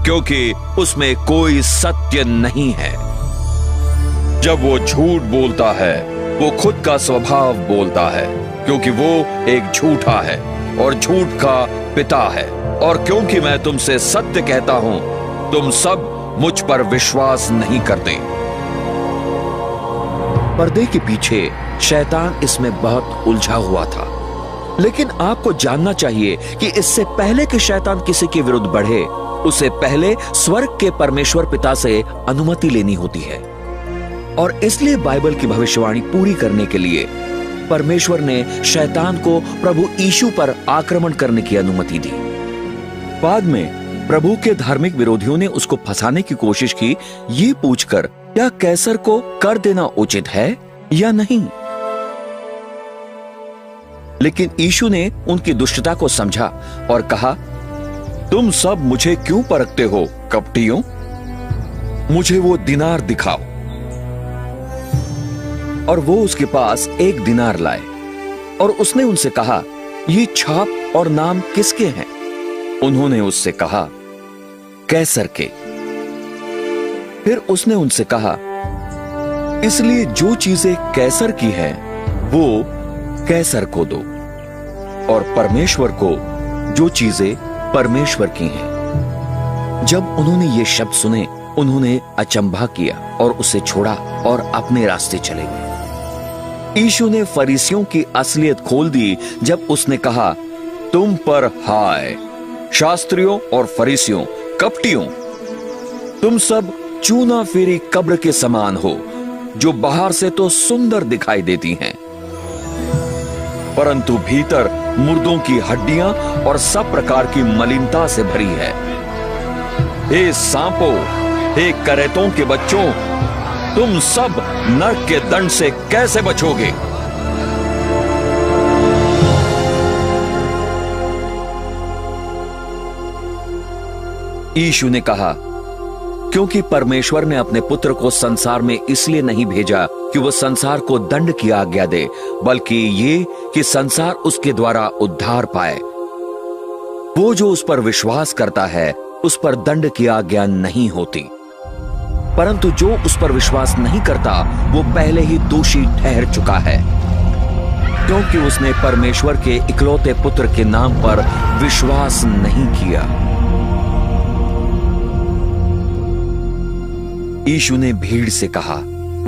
Speaker 1: क्योंकि उसमें कोई सत्य नहीं है। जब वो झूठ बोलता है, वो खुद का स्वभाव बोलता है, क्योंकि वो एक झूठा है और झूठ का पिता है। और क्योंकि मैं तुमसे सत्य कहता हूं, तुम सब मुझ पर विश्वास नहीं करते। पर्दे के पीछे शैतान इसमें बहुत उलझा हुआ था। लेकिन आपको जानना चाहिए कि इससे पहले कि शैतान किसी के विरुद्ध बढ़े, उसे पहले स्वर्ग के परमेश्वर पिता से अनुमति लेनी होती है। और इसलिए बाइबल की भविष्यवाणी पूरी करने के लिए परमेश्वर ने शैतान को प्रभु यीशु पर आक्रमण करने की अनुमति दी। बाद में प्रभु के धार्मिक विरोधियों ने उसको फंसाने की कोशिश की, ये पूछकर क्या कैसर को कर देना उचित है या नहीं। लेकिन यीशु ने उनकी दुष्टता को समझा और कहा, तुम सब मुझे क्यों परखते हो कपटियों? मुझे वो दिनार दिखाओ। और वो उसके पास 1 दिनार लाए और उसने उनसे कहा, ये छाप और नाम किसके हैं? उन्होंने उससे कहा, कैसर के। फिर उसने उनसे कहा, इसलिए जो चीजें कैसर की हैं, वो कैसर को दो, और परमेश्वर को जो चीजें परमेश्वर की हैं। जब उन्होंने ये शब्द सुने, उन्होंने अचंभा किया और उसे छोड़ा और अपने रास्ते चले गए। यीशु ने फरीसियों की असलियत खोल दी जब उसने कहा, तुम पर हाय शास्त्रियों और फरीसियों, कपटियों, तुम सब चूना फेरी कब्र के समान हो, जो बाहर से तो सुंदर दिखाई देती हैं, परंतु भीतर मुर्दों की हड्डियां और सब प्रकार की मलिनता से भरी है। हे सांपों, हे करेतों के बच्चों, तुम सब नरक के दंड से कैसे बचोगे? यीशु ने कहा, क्योंकि परमेश्वर ने अपने पुत्र को संसार में इसलिए नहीं भेजा कि वह संसार को दंड की आज्ञा दे, बल्कि ये कि संसार उसके द्वारा उद्धार पाए। वो जो उस पर विश्वास करता है, उस पर दंड की आज्ञा नहीं होती, परंतु जो उस पर विश्वास नहीं करता, वो पहले ही दोषी ठहर चुका है, क्योंकि उसने परमेश्वर के इकलौते पुत्र के नाम पर विश्वास नहीं किया। यीशु ने भीड़ से कहा,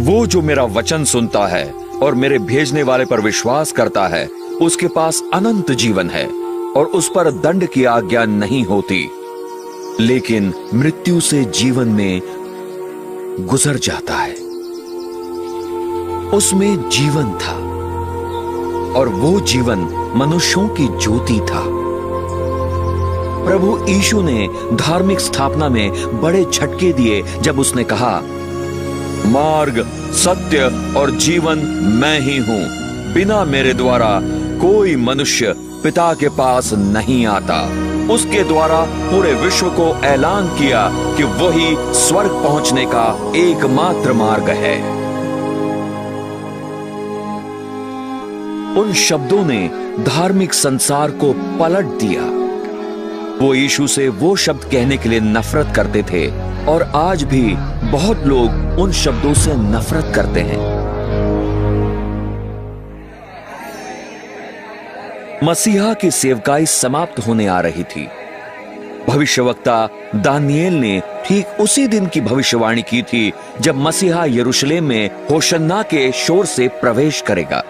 Speaker 1: वो जो मेरा वचन सुनता है और मेरे भेजने वाले पर विश्वास करता है, उसके पास अनंत जीवन है और उस पर दंड की आज्ञा नहीं होती, लेकिन मृत्यु से जीवन में गुजर जाता है। उसमें जीवन था और वो जीवन मनुष्यों की ज्योति था। प्रभु यीशु ने धार्मिक स्थापना में बड़े झटके दिए जब उसने कहा, मार्ग, सत्य और जीवन मैं ही हूं, बिना मेरे द्वारा कोई मनुष्य पिता के पास नहीं आता। उसके द्वारा पूरे विश्व को ऐलान किया कि वही स्वर्ग पहुंचने का एकमात्र मार्ग है। उन शब्दों ने धार्मिक संसार को पलट दिया। वो यीशु से वो शब्द कहने के लिए नफरत करते थे और आज भी बहुत लोग उन शब्दों से नफरत करते हैं। मसीहा की सेवकाई समाप्त होने आ रही थी। भविष्यवक्ता दानियेल ने ठीक उसी दिन की भविष्यवाणी की थी जब मसीहा यरूशलेम में होशन्ना के शोर से प्रवेश करेगा।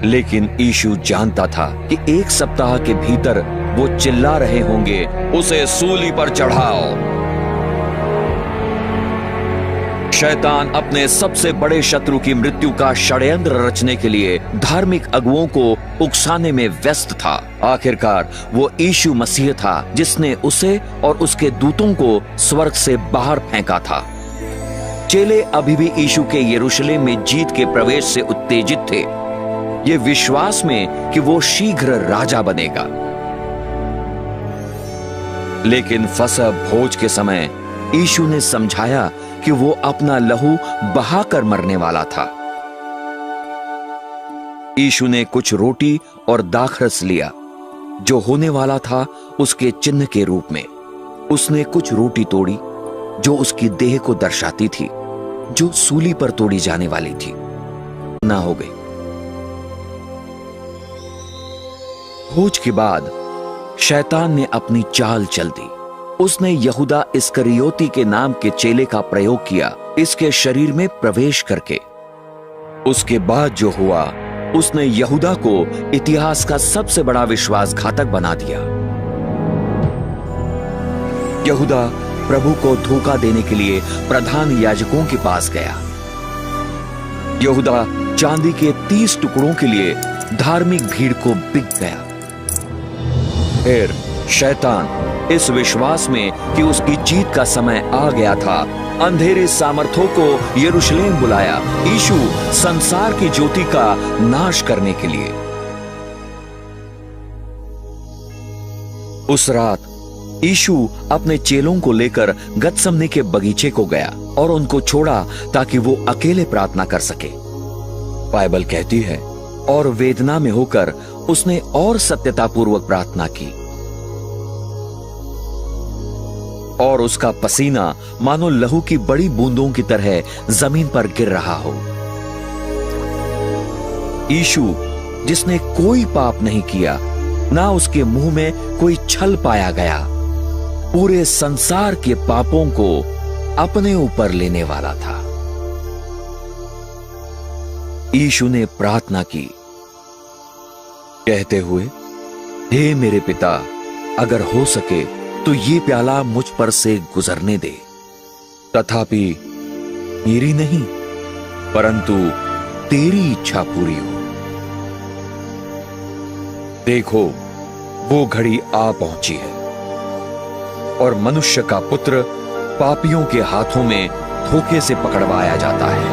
Speaker 1: लेकिन यीशु जानता था कि 1 सप्ताह के भीतर वो चिल्ला रहे होंगे, उसे सूली पर चढ़ाओ। शैतान अपने सबसे बड़े शत्रु की मृत्यु का षड्यंत्र रचने के लिए धार्मिक अगुओं को उकसाने में व्यस्त था। आखिरकार वो यीशु मसीह था जिसने उसे और उसके दूतों को स्वर्ग से बाहर फेंका था। चेले अभी भी यीशु के यरूशलेम में जीत के प्रवेश से उत्तेजित थे, ये विश्वास में कि वो शीघ्र राजा बनेगा। लेकिन फसह भोज के समय यीशु ने समझाया कि वो अपना लहू बहाकर मरने वाला था। यीशु ने कुछ रोटी और दाखरस लिया जो होने वाला था उसके चिन्ह के रूप में। उसने कुछ रोटी तोड़ी जो उसकी देह को दर्शाती थी, जो सूली पर तोड़ी जाने वाली थी, ना हो गई। भोज के बाद शैतान ने अपनी चाल चल दी। उसने यहूदा इस्करियोती के नाम के चेले का प्रयोग किया, इसके शरीर में प्रवेश करके। उसके बाद जो हुआ, उसने यहूदा को इतिहास का सबसे बड़ा विश्वासघातक बना दिया। यहूदा प्रभु को धोखा देने के लिए प्रधान याजकों के पास गया। यहूदा चांदी के 30 टुकड़ों के लिए धार्मिक भीड़ को बिक गया। फिर शैतान इस विश्वास में कि उसकी जीत का समय आ गया था, अंधेरे सामर्थों को यरूशलेम बुलाया, यीशु संसार की ज्योति का नाश करने के लिए। उस रात यीशु अपने चेलों को लेकर गतसमनी के बगीचे को गया और उनको छोड़ा ताकि वो अकेले प्रार्थना कर सके। बाइबल कहती है, और वेदना में होकर उसने और सत्यतापूर्वक प्रार्थना की और उसका पसीना मानो लहू की बड़ी बूंदों की तरह जमीन पर गिर रहा हो। यीशु, जिसने कोई पाप नहीं किया, ना उसके मुंह में कोई छल पाया गया, पूरे संसार के पापों को अपने ऊपर लेने वाला था। यीशु ने प्रार्थना की कहते हुए, हे मेरे पिता, अगर हो सके तो ये प्याला मुझ पर से गुजरने दे, तथापि मेरी नहीं परंतु तेरी इच्छा पूरी हो। देखो, वो घड़ी आ पहुंची है और मनुष्य का पुत्र पापियों के हाथों में धोखे से पकड़वाया जाता है।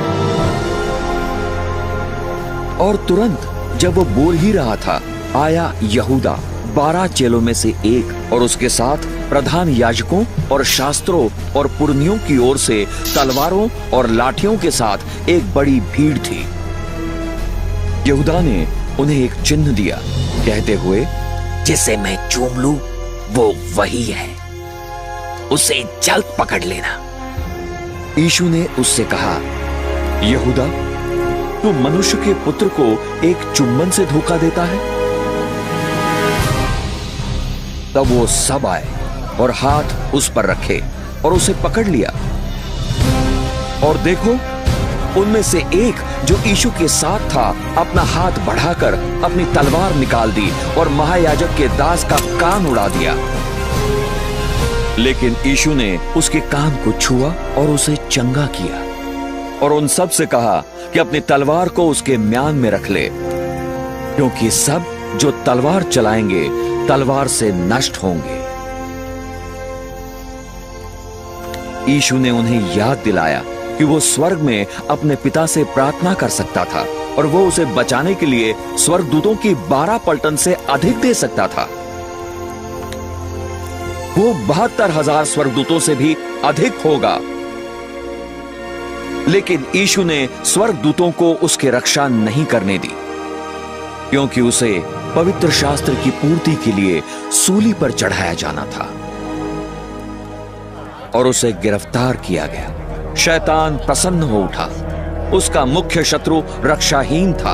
Speaker 1: और तुरंत जब वो बोल ही रहा था, आया यहूदा, 12 चेलों में से एक, और उसके साथ प्रधान याजकों और शास्त्रों और पुरनियों की ओर से तलवारों और लाठियों के साथ एक बड़ी भीड़ थी। यहूदा ने उन्हें एक चिन्ह दिया, कहते हुए, जिसे मैं चूम लूं वो वही है, उसे जल्द पकड़ लेना। यीशु ने उससे कहा, यहूदा, तू मनुष्य के पुत्र को एक चुंबन से धोखा देता है? तब वो सब आए और हाथ उस पर रखे और उसे पकड़ लिया। और देखो, उनमें से एक जो यीशु के साथ था, अपना हाथ बढ़ाकर अपनी तलवार निकाल दी और महायाजक के दास का कान उड़ा दिया। लेकिन यीशु ने उसके कान को छुआ और उसे चंगा किया और उन सब से कहा कि अपनी तलवार को उसके म्यान में रख ले, क्योंकि सब जो तलवार चलाएंगे तलवार से नष्ट होंगे। यीशु ने उन्हें याद दिलाया कि वो स्वर्ग में अपने पिता से प्रार्थना कर सकता था और वो उसे बचाने के लिए स्वर्गदूतों की 12 पलटन से अधिक दे सकता था। वो 72,000 स्वर्गदूतों से भी अधिक होगा। लेकिन यीशु ने स्वर्गदूतों को उसकी रक्षा नहीं करने दी, क्योंकि उसे पवित्र शास्त्र की पूर्ति के लिए सूली पर चढ़ाया जाना था और उसे गिरफ्तार किया गया। शैतान प्रसन्न हो उठा। उसका मुख्य शत्रु रक्षाहीन था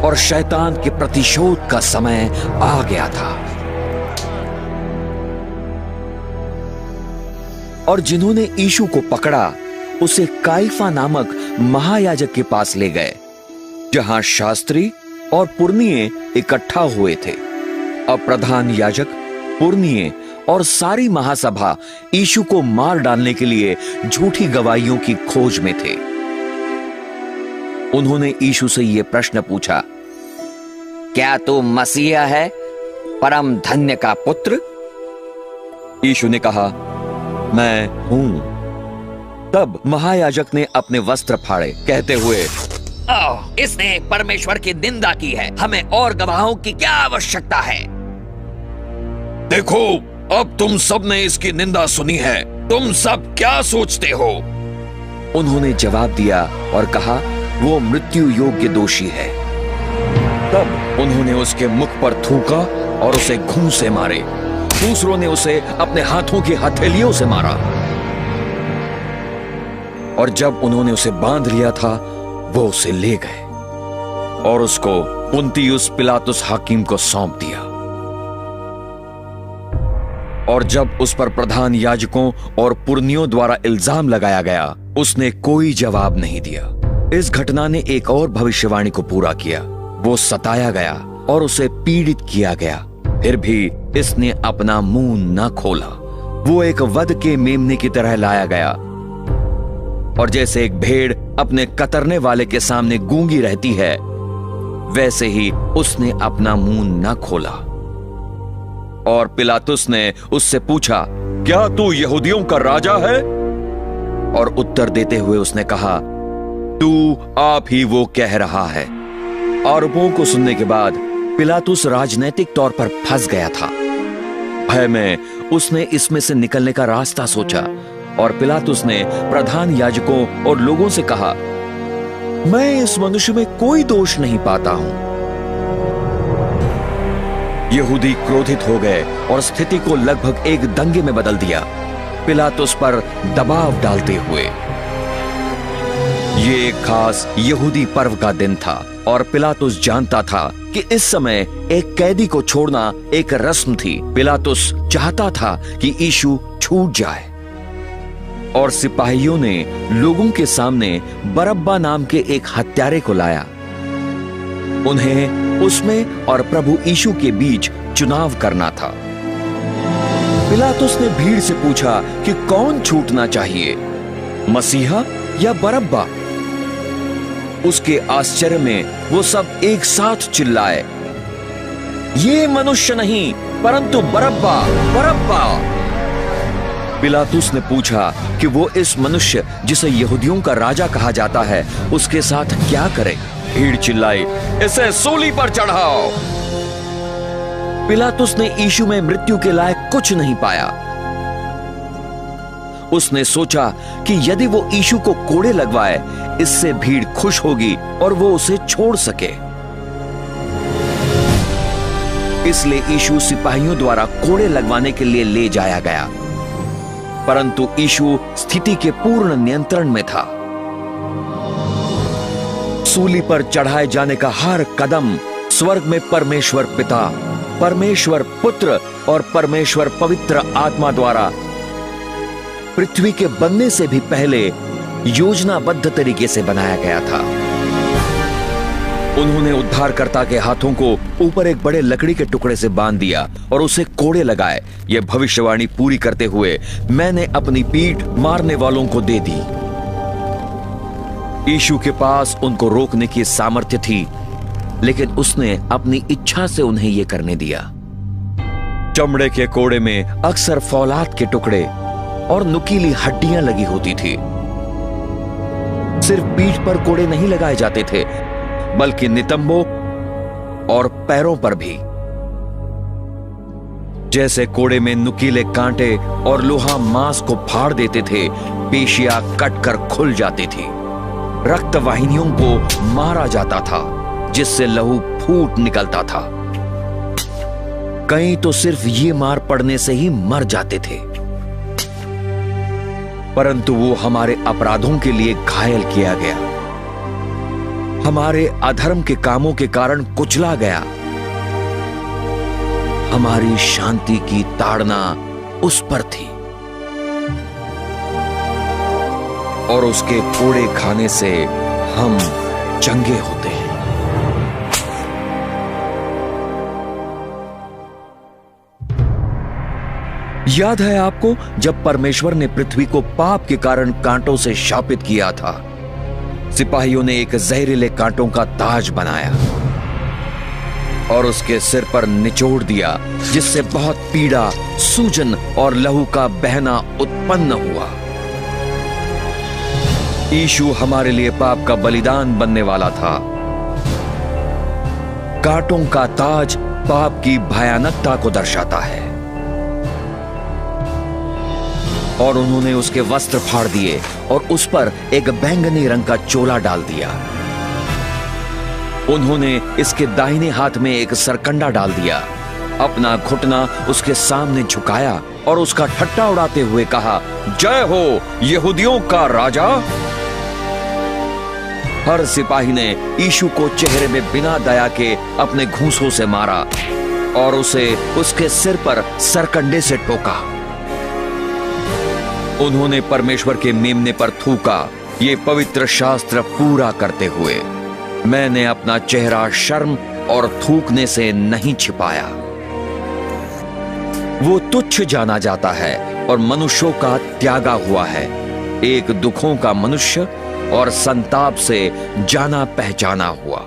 Speaker 1: और शैतान के प्रतिशोध का समय आ गया था। और जिन्होंने यीशु को पकड़ा, उसे काइफा नामक महायाजक के पास ले गए, जहां शास्त्री और पुरनिये इकट्ठा हुए थे। अब प्रधान याजक, पुरनिये और सारी महासभा यीशु को मार डालने के लिए झूठी गवाहियों की खोज में थे। उन्होंने यीशु से यह प्रश्न पूछा, क्या तू मसीहा है, परम धन्य का पुत्र? यीशु ने कहा, मैं हूं। तब महायाजक ने अपने वस्त्र फाड़े, कहते हुए, इसने परमेश्वर की निंदा की है, हमें और गवाहों की क्या आवश्यकता है? देखो, अब तुम सब ने इसकी निंदा सुनी है, तुम सब क्या सोचते हो? उन्होंने जवाब दिया और कहा, वो मृत्यु योग्य दोषी है। तब उन्होंने उसके मुख पर थूका और उसे घूंसे से मारे। दूसरों ने उसे अपने हाथों की हथेलियों से मारा। और जब उन्होंने उसे बांध लिया था, वो उसे ले गए और उसको पुन्तियुस पिलातुस हाकिम को सौंप दिया। और जब उस पर प्रधान याजकों और पुरनियों द्वारा इल्जाम लगाया गया, उसने कोई जवाब नहीं दिया। इस घटना ने एक और भविष्यवाणी को पूरा किया। वो सताया गया और उसे पीड़ित किया गया, फिर भी इसने अपना मुंह न खोला। वो एक वध के मेमने की तरह लाया गया, और जैसे एक भेड़ अपने कतरने वाले के सामने गूंगी रहती है, वैसे ही उसने अपना मुंह न खोला। और पिलातुस ने उससे पूछा, क्या तू यहूदियों का राजा है? और उत्तर देते हुए उसने कहा, तू आप ही वो कह रहा है। आरोपों को सुनने के बाद पिलातुस राजनैतिक तौर पर फंस गया था। भय में उसने इसमें से निकलने का रास्ता सोचा, और पिलातुस ने प्रधान याजकों और लोगों से कहा, मैं इस मनुष्य में कोई दोष नहीं पाता हूं। यहूदी क्रोधित हो गए और स्थिति को लगभग एक दंगे में बदल दिया, पिलातुस पर दबाव डालते हुए। ये एक खास यहूदी पर्व का दिन था, और पिलातुस जानता था कि इस समय एक कैदी को छोड़ना एक रस्म थी। पिलातुस चाहता था कि यीशु छूट जाए, और सिपाहियों ने लोगों के सामने बरअब्बा नाम के एक हत्यारे को लाया। उन्हें उसमें और प्रभु यीशु के बीच चुनाव करना था। पिलातुस ने भीड़ से पूछा कि कौन छूटना चाहिए, मसीहा या बरअब्बा? उसके आश्चर्य में वो सब एक साथ चिल्लाए, ये मनुष्य नहीं परंतु बरअब्बा, बरअब्बा। पिलातुस ने पूछा कि वो इस मनुष्य जिसे यहूदियों का राजा कहा जाता है, उसके साथ क्या करे। भीड़ चिल्लाई, इसे सूली पर चढ़ाओ। पिलातुस ने यीशु में मृत्यु के लायक कुछ नहीं पाया। उसने सोचा कि यदि वो यीशु को कोड़े लगवाए, इससे भीड़ खुश होगी और वो उसे छोड़ सके। इसलिए यीशु सिपाहियों द्वारा कोड़े लगवाने के लिए ले जाया गया, परंतु यीशु स्थिति के पूर्ण नियंत्रण में था। सूली पर चढ़ाए जाने का हर कदम स्वर्ग में परमेश्वर पिता, परमेश्वर पुत्र और परमेश्वर पवित्र आत्मा द्वारा पृथ्वी के बनने से भी पहले योजनाबद्ध तरीके से बनाया गया था। उन्होंने उद्धारकर्ता के हाथों को ऊपर एक बड़े लकड़ी के टुकड़े से बांध दिया और उसे कोड़े लगाए। यह भविष्यवाणी पूरी करते हुए, मैंने अपनी पीठ मारने वालों को दे दी। यीशु के पास उनको रोकने की सामर्थ्य थी, लेकिन उसने अपनी इच्छा से उन्हें यह करने दिया। चमड़े के कोड़े में अक्सर फौलाद के टुकड़े और नुकीली हड्डियां लगी होती थी। सिर्फ पीठ पर कोड़े नहीं लगाए जाते थे, बल्कि नितंबों और पैरों पर भी। जैसे कोड़े में नुकीले कांटे और लोहा मांस को फाड़ देते थे, पेशियां कटकर खुल जाती थी। रक्त वाहिनियों को मारा जाता था, जिससे लहू फूट निकलता था। कई तो सिर्फ ये मार पड़ने से ही मर जाते थे। परंतु वो हमारे अपराधों के लिए घायल किया गया, हमारे अधर्म के कामों के कारण कुचला गया। हमारी शांति की ताड़ना उस पर थी, और उसके कोड़े खाने से हम चंगे होते हैं। याद है आपको, जब परमेश्वर ने पृथ्वी को पाप के कारण कांटों से शापित किया था, सिपाहियों ने एक जहरीले कांटों का ताज बनाया और उसके सिर पर निचोड़ दिया, जिससे बहुत पीड़ा, सूजन और लहू का बहना उत्पन्न हुआ। यीशु हमारे लिए पाप का बलिदान बनने वाला था। कांटों का ताज पाप की भयानकता को दर्शाता है। और उन्होंने उसके वस्त्र फाड़ दिए और उस पर एक बैंगनी रंग का चोला डाल दिया। उन्होंने इसके दाहिने हाथ में एक सरकंडा डाल दिया, अपना घुटना उसके सामने झुकाया और उसका ठट्टा उड़ाते हुए कहा, जय हो यहूदियों का राजा। हर सिपाही ने यीशु को चेहरे में बिना दया के अपने घूंसों से मारा और उसे उसके सिर पर सरकंडे से ठोका। उन्होंने परमेश्वर के मेमने पर थूका ये पवित्र शास्त्र पूरा करते हुए मैंने अपना चेहरा शर्म और थूकने से नहीं छिपाया। वो तुच्छ जाना जाता है और मनुष्यों का त्यागा हुआ है, एक दुखों का मनुष्य और संताप से जाना पहचाना हुआ।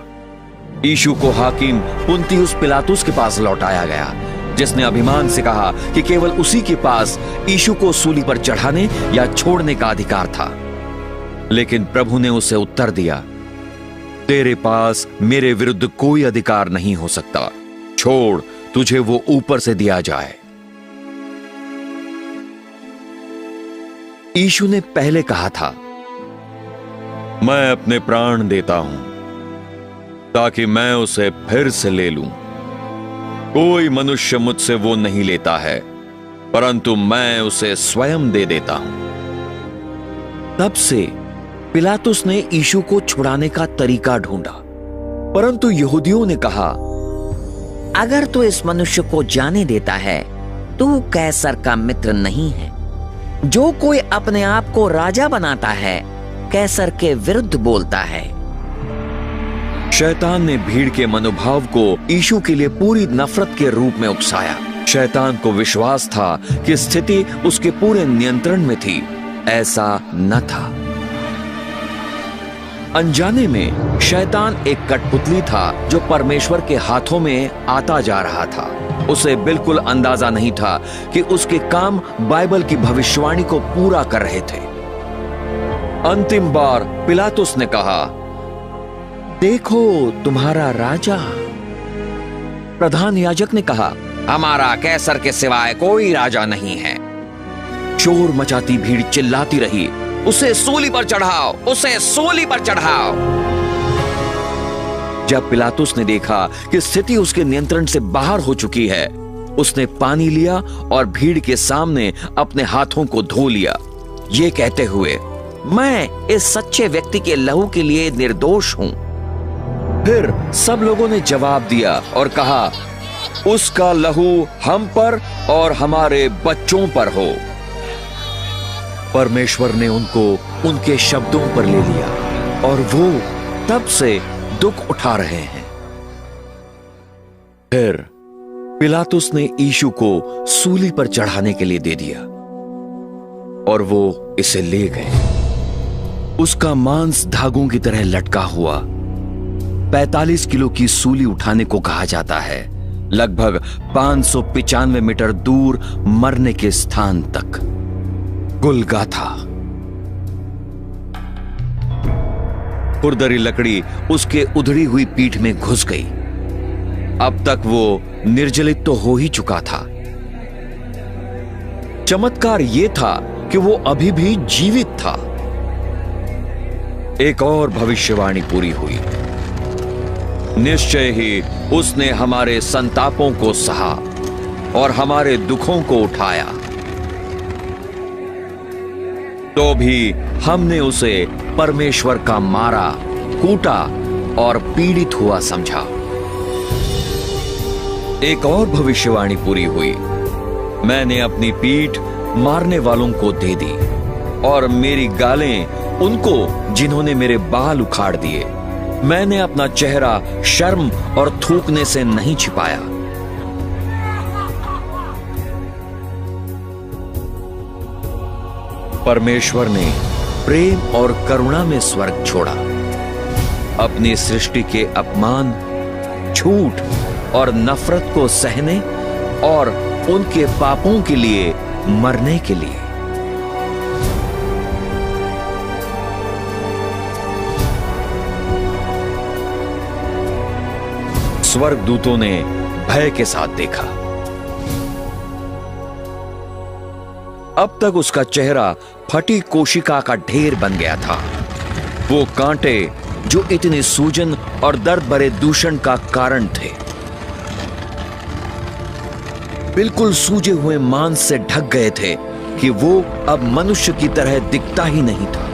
Speaker 1: यीशु को हाकिम पुन्तियुस पिलातुस के पास लौटाया गया, जिसने अभिमान से कहा कि केवल उसी के पास यीशु को सूली पर चढ़ाने या छोड़ने का अधिकार था। लेकिन प्रभु ने उसे उत्तर दिया, तेरे पास मेरे विरुद्ध कोई अधिकार नहीं हो सकता, छोड़, तुझे वो ऊपर से दिया जाए। यीशु ने पहले कहा था, मैं अपने प्राण देता हूं ताकि मैं उसे फिर से ले लूं। कोई मनुष्य मुझसे वो नहीं लेता है, परंतु मैं उसे स्वयं दे देता हूं। तब से पिलातुस ने यीशु को छुड़ाने का तरीका ढूंढा, परंतु यहूदियों ने कहा,
Speaker 3: अगर तू इस मनुष्य को जाने देता है, तू कैसर का मित्र नहीं है। जो कोई अपने आप को राजा बनाता है, कैसर के विरुद्ध बोलता है।
Speaker 1: शैतान ने भीड़ के मनोभाव को यीशु के लिए पूरी नफरत के रूप में उकसाया। शैतान को विश्वास था कि स्थिति उसके पूरे नियंत्रण में थी, ऐसा न था। अनजाने में शैतान एक कठपुतली था जो परमेश्वर के हाथों में आता जा रहा था। उसे बिल्कुल अंदाजा नहीं था कि उसके काम बाइबल की भविष्यवाणी को पूरा कर रहे थे। अंतिम बार पिलातुस ने कहा, देखो तुम्हारा राजा। प्रधान याजक ने कहा, हमारा कैसर के सिवाय कोई राजा नहीं है। शोर मचाती भीड़ चिल्लाती रही, उसे सूली पर चढ़ाओ, उसे सूली पर चढ़ाओ। जब पिलातुस ने देखा कि स्थिति उसके नियंत्रण से बाहर हो चुकी है, उसने पानी लिया और भीड़ के सामने अपने हाथों को धो लिया, ये कहते हुए, मैं इस सच्चे व्यक्ति के लहू के लिए निर्दोष हूं। फिर सब लोगों ने जवाब दिया और कहा, उसका लहू हम पर और हमारे बच्चों पर हो। परमेश्वर ने उनको उनके शब्दों पर ले लिया और वो तब से दुख उठा रहे हैं। फिर पिलातुस ने यीशु को सूली पर चढ़ाने के लिए दे दिया और वो इसे ले गए। उसका मांस धागों की तरह लटका हुआ 45 किलो की सूली उठाने को कहा जाता है, लगभग 595 मीटर दूर मरने के स्थान तक, गुलगाथा। खुरदरी लकड़ी उसके उधड़ी हुई पीठ में घुस गई। अब तक वो निर्जलित तो हो ही चुका था। चमत्कार यह था कि वो अभी भी जीवित था। एक और भविष्यवाणी पूरी हुई। निश्चय ही उसने हमारे संतापों को सहा और हमारे दुखों को उठाया, तो भी हमने उसे परमेश्वर का मारा, कूटा और पीड़ित हुआ समझा। एक और भविष्यवाणी पूरी हुई। मैंने अपनी पीठ मारने वालों को दे दी और मेरी गालें उनको जिन्होंने मेरे बाल उखाड़ दिए। मैंने अपना चेहरा शर्म और थूकने से नहीं छिपाया। परमेश्वर ने प्रेम और करुणा में स्वर्ग छोड़ा, अपनी सृष्टि के अपमान, झूठ और नफरत को सहने और उनके पापों के लिए मरने के लिए। स्वर्गदूतों ने भय के साथ देखा। अब तक उसका चेहरा फटी कोशिका का ढेर बन गया था। वो कांटे जो इतने सूजन और दर्द भरे दूषण का कारण थे, बिल्कुल सूजे हुए मांस से ढक गए थे कि वो अब मनुष्य की तरह दिखता ही नहीं था।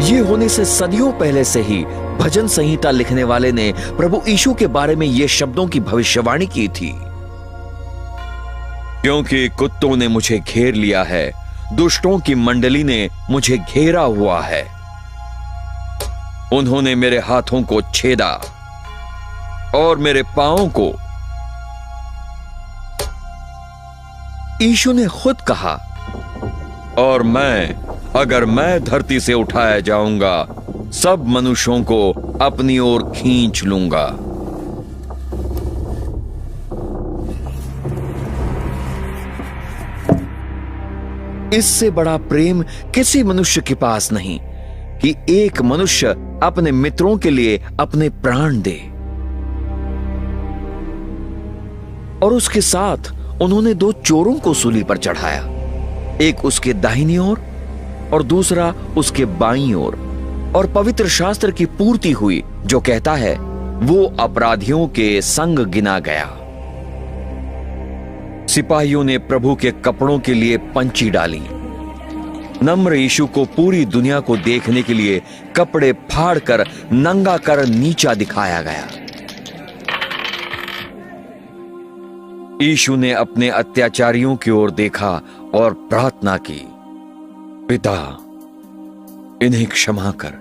Speaker 1: ये होने से सदियों पहले से ही भजन संहिता लिखने वाले ने प्रभु यीशु के बारे में ये शब्दों की भविष्यवाणी की थी। क्योंकि कुत्तों ने मुझे घेर लिया है, दुष्टों की मंडली ने मुझे घेरा हुआ है। उन्होंने मेरे हाथों को छेदा और मेरे पांवों को। यीशु ने खुद कहा, और अगर मैं धरती से उठाया जाऊंगा, सब मनुष्यों को अपनी ओर खींच लूंगा। इससे बड़ा प्रेम किसी मनुष्य के पास नहीं कि एक मनुष्य अपने मित्रों के लिए अपने प्राण दे। और उसके साथ उन्होंने 2 चोरों को सूली पर चढ़ाया, एक उसके दाहिनी ओर और दूसरा उसके बाईं ओर। और पवित्र शास्त्र की पूर्ति हुई जो कहता है, वो अपराधियों के संग गिना गया। सिपाहियों ने प्रभु के कपड़ों के लिए पंची डाली। नम्र यीशु को पूरी दुनिया को देखने के लिए कपड़े फाड़कर नंगा कर नीचा दिखाया गया। यीशु ने अपने अत्याचारियों की ओर देखा और प्रार्थना की, पिता, इन्हें क्षमा कर,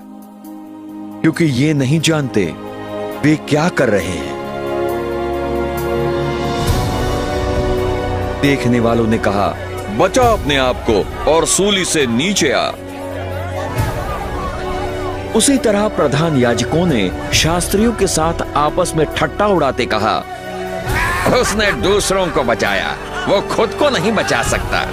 Speaker 1: क्योंकि ये नहीं जानते वे क्या कर रहे हैं। देखने वालों ने कहा, बचा अपने आप को और सूली से नीचे आ। उसी तरह प्रधान याजकों ने शास्त्रियों के साथ आपस में ठट्टा उड़ाते कहा, उसने दूसरों को बचाया, वो खुद को नहीं बचा सकता।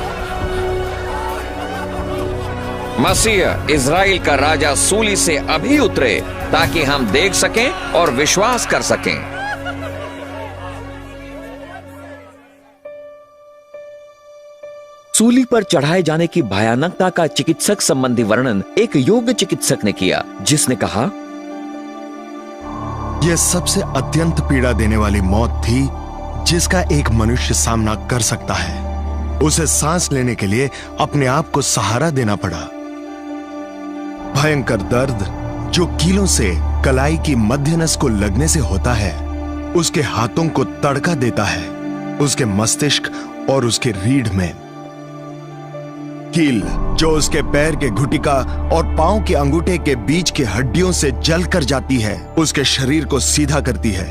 Speaker 1: मसीह इज़राइल का राजा सूली से अभी उतरे ताकि हम देख सकें और विश्वास कर सकें। सूली पर चढ़ाए जाने की भयानकता का चिकित्सक संबंधी वर्णन एक योग चिकित्सक ने किया, जिसने कहा,
Speaker 4: यह सबसे अत्यंत पीड़ा देने वाली मौत थी जिसका एक मनुष्य सामना कर सकता है। उसे सांस लेने के लिए अपने आप को सहारा देना पड़ा। भयंकर दर्द जो कीलों से कलाई की मध्य नस को लगने से होता है, उसके हाथों को तड़का देता है, उसके मस्तिष्क और उसके रीढ़ में। कील जो उसके पैर के घुटिका और पांव के अंगूठे के बीच के हड्डियों से जलकर जाती है, उसके शरीर को सीधा करती है।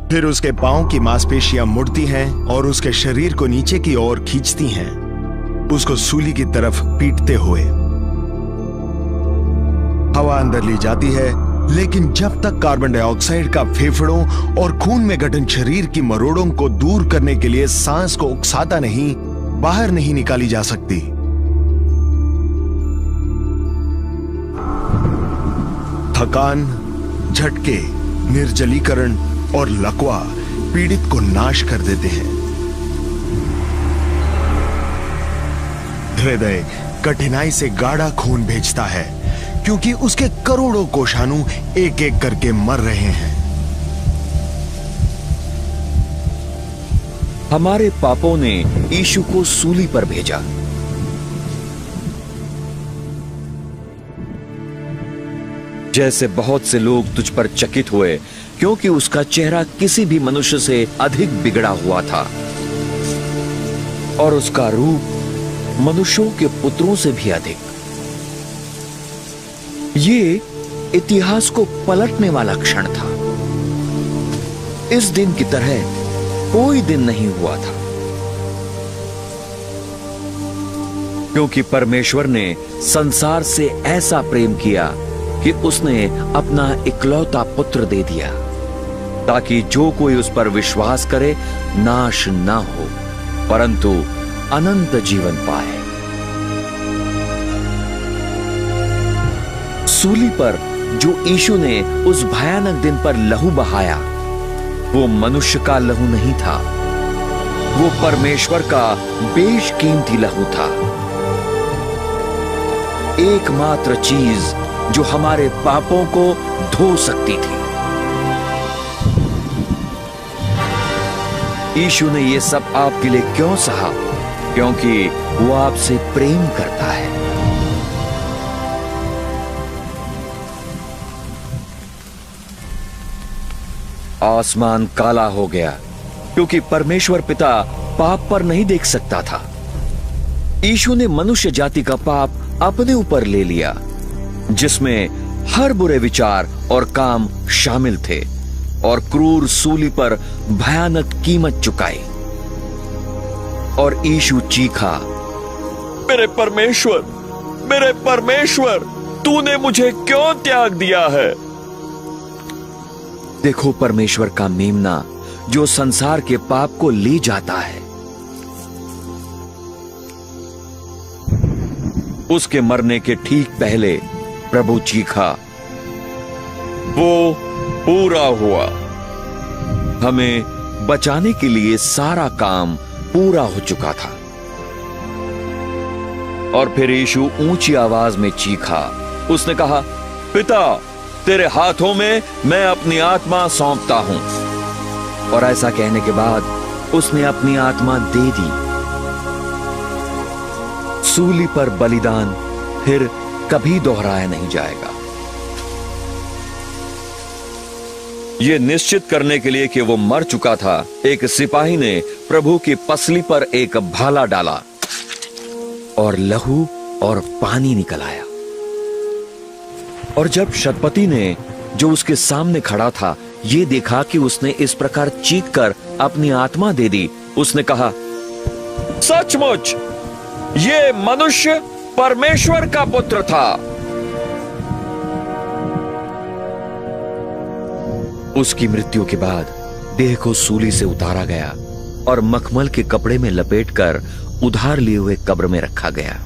Speaker 4: फिर उसके पांव की मांसपेशियां मुड़ती हैं और उसके शरीर को नीचे की ओर खींचती हैं, उसको सूली की तरफ पीटते हुए। हवा अंदर ली जाती है, लेकिन जब तक कार्बन डाइऑक्साइड का फेफड़ों और खून में गठन शरीर की मरोड़ों को दूर करने के लिए सांस को उकसाता नहीं, बाहर नहीं निकाली जा सकती। थकान, झटके, निर्जलीकरण और लकवा पीड़ित को नाश कर देते हैं। हृदय कठिनाई से गाढ़ा खून भेजता है, क्योंकि उसके करोड़ों कोषाणु एक एक करके मर रहे हैं।
Speaker 1: हमारे पापों ने यीशु को सूली पर भेजा। जैसे बहुत से लोग तुझ पर चकित हुए, क्योंकि उसका चेहरा किसी भी मनुष्य से अधिक बिगड़ा हुआ था और उसका रूप मनुष्यों के पुत्रों से भी अधिक। ये इतिहास को पलटने वाला क्षण था। इस दिन की तरह कोई दिन नहीं हुआ था, क्योंकि परमेश्वर ने संसार से ऐसा प्रेम किया कि उसने अपना इकलौता पुत्र दे दिया, ताकि जो कोई उस पर विश्वास करे नाश ना हो, परंतु अनंत जीवन पाए। सूली पर जो यीशु ने उस भयानक दिन पर लहू बहाया, वो मनुष्य का लहू नहीं था, वो परमेश्वर का बेशकीमती लहू था। एकमात्र चीज जो हमारे पापों को धो सकती थी। यीशु ने ये सब आपके लिए क्यों सहा? क्योंकि वो आपसे प्रेम करता है। आसमान काला हो गया क्योंकि परमेश्वर पिता पाप पर नहीं देख सकता था। यीशु ने मनुष्य जाति का पाप अपने ऊपर ले लिया, जिसमें हर बुरे विचार और काम शामिल थे, और क्रूर सूली पर भयानक कीमत चुकाई। और यीशु चीखा, मेरे परमेश्वर, तूने मुझे क्यों त्याग दिया है? देखो परमेश्वर का मेमना जो संसार के पाप को ले जाता है। उसके मरने के ठीक पहले प्रभु चीखा, वो पूरा हुआ। हमें बचाने के लिए सारा काम पूरा हो चुका था। और फिर यीशु ऊंची आवाज में चीखा। उसने कहा, पिता, तेरे हाथों में मैं अपनी आत्मा सौंपता हूं। और ऐसा कहने के बाद उसने अपनी आत्मा दे दी। सूली पर बलिदान फिर कभी दोहराया नहीं जाएगा। यह निश्चित करने के लिए कि वो मर चुका था, एक सिपाही ने प्रभु की पसली पर एक भाला डाला और लहू और पानी निकल आया। और जब शतपति ने, जो उसके सामने खड़ा था, ये देखा कि उसने इस प्रकार चीखकर अपनी आत्मा दे दी, उसने कहा, सचमुच ये मनुष्य परमेश्वर का पुत्र था। उसकी मृत्यु के बाद देह को सूली से उतारा गया और मखमल के कपड़े में लपेटकर उधार लिए हुए कब्र में रखा गया।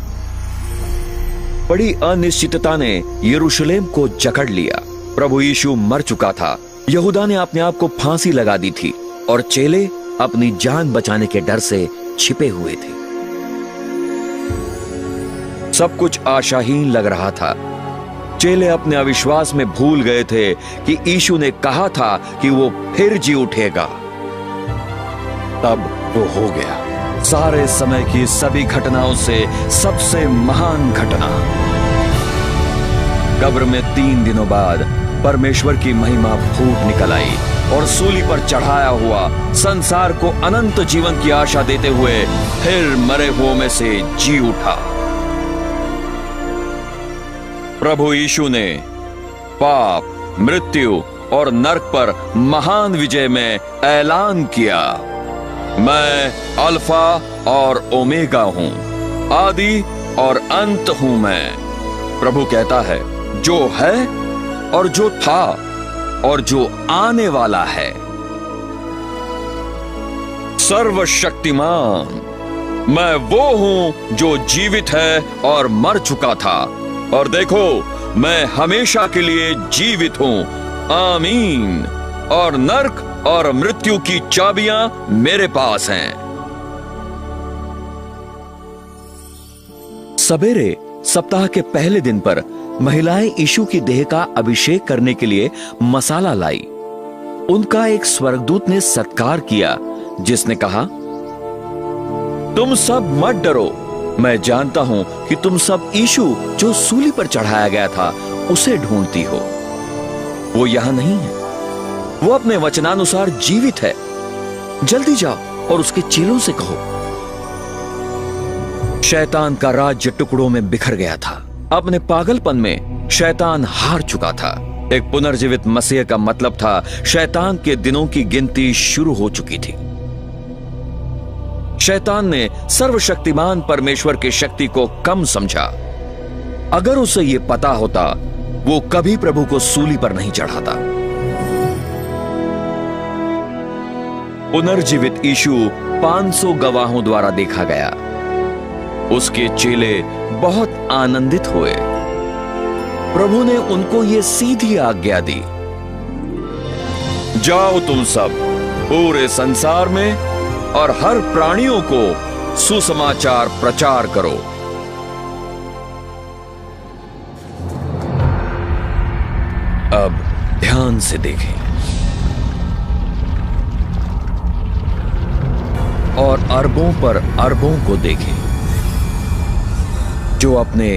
Speaker 1: बड़ी अनिश्चितता ने यरूशलेम को जकड़ लिया। प्रभु यीशु मर चुका था। यहूदा ने अपने आप को फांसी लगा दी थी और चेले अपनी जान बचाने के डर से छिपे हुए थे। सब कुछ आशाहीन लग रहा था। चेले अपने अविश्वास में भूल गए थे कि यीशु ने कहा था कि वो फिर जी उठेगा। तब वो हो गया, सारे समय की सभी घटनाओं से सबसे महान घटना। कब्र में 3 दिनों बाद परमेश्वर की महिमा फूट निकल आई और सूली पर चढ़ाया हुआ संसार को अनंत जीवन की आशा देते हुए फिर मरे हुओं में से जी उठा। प्रभु यीशु ने पाप, मृत्यु और नरक पर महान विजय में ऐलान किया, मैं अल्फा और ओमेगा हूं, आदि और अंत हूं मैं। प्रभु कहता है, जो है और जो था और जो आने वाला है। सर्वशक्तिमान, मैं वो हूं जो जीवित है और मर चुका था, और देखो मैं हमेशा के लिए जीवित हूं। आमीन। और नरक और मृत्यु की चाबियां मेरे पास हैं। सवेरे सप्ताह के पहले दिन पर महिलाएं यीशु की देह का अभिषेक करने के लिए मसाला लाई। उनका एक स्वर्गदूत ने सत्कार किया, जिसने कहा, तुम सब मत डरो, मैं जानता हूं कि तुम सब यीशु जो सूली पर चढ़ाया गया था उसे ढूंढती हो। वो यहां नहीं है, वो अपने वचनानुसार जीवित है। जल्दी जाओ और उसके चेलों से कहो। शैतान का राज्य टुकड़ों में बिखर गया था। अपने पागलपन में शैतान हार चुका था। एक पुनर्जीवित मसीह का मतलब था शैतान के दिनों की गिनती शुरू हो चुकी थी। शैतान ने सर्वशक्तिमान परमेश्वर की शक्ति को कम समझा। अगर उसे यह पता होता, वो कभी प्रभु को सूली पर नहीं चढ़ाता। पुनर्जीवित यीशु 500 गवाहों द्वारा देखा गया। उसके चेले बहुत आनंदित हुए। प्रभु ने उनको ये सीधी आज्ञा दी, जाओ तुम सब पूरे संसार में और हर प्राणियों को सुसमाचार प्रचार करो। अब ध्यान से देखें और अरबों पर अरबों को देखें जो अपने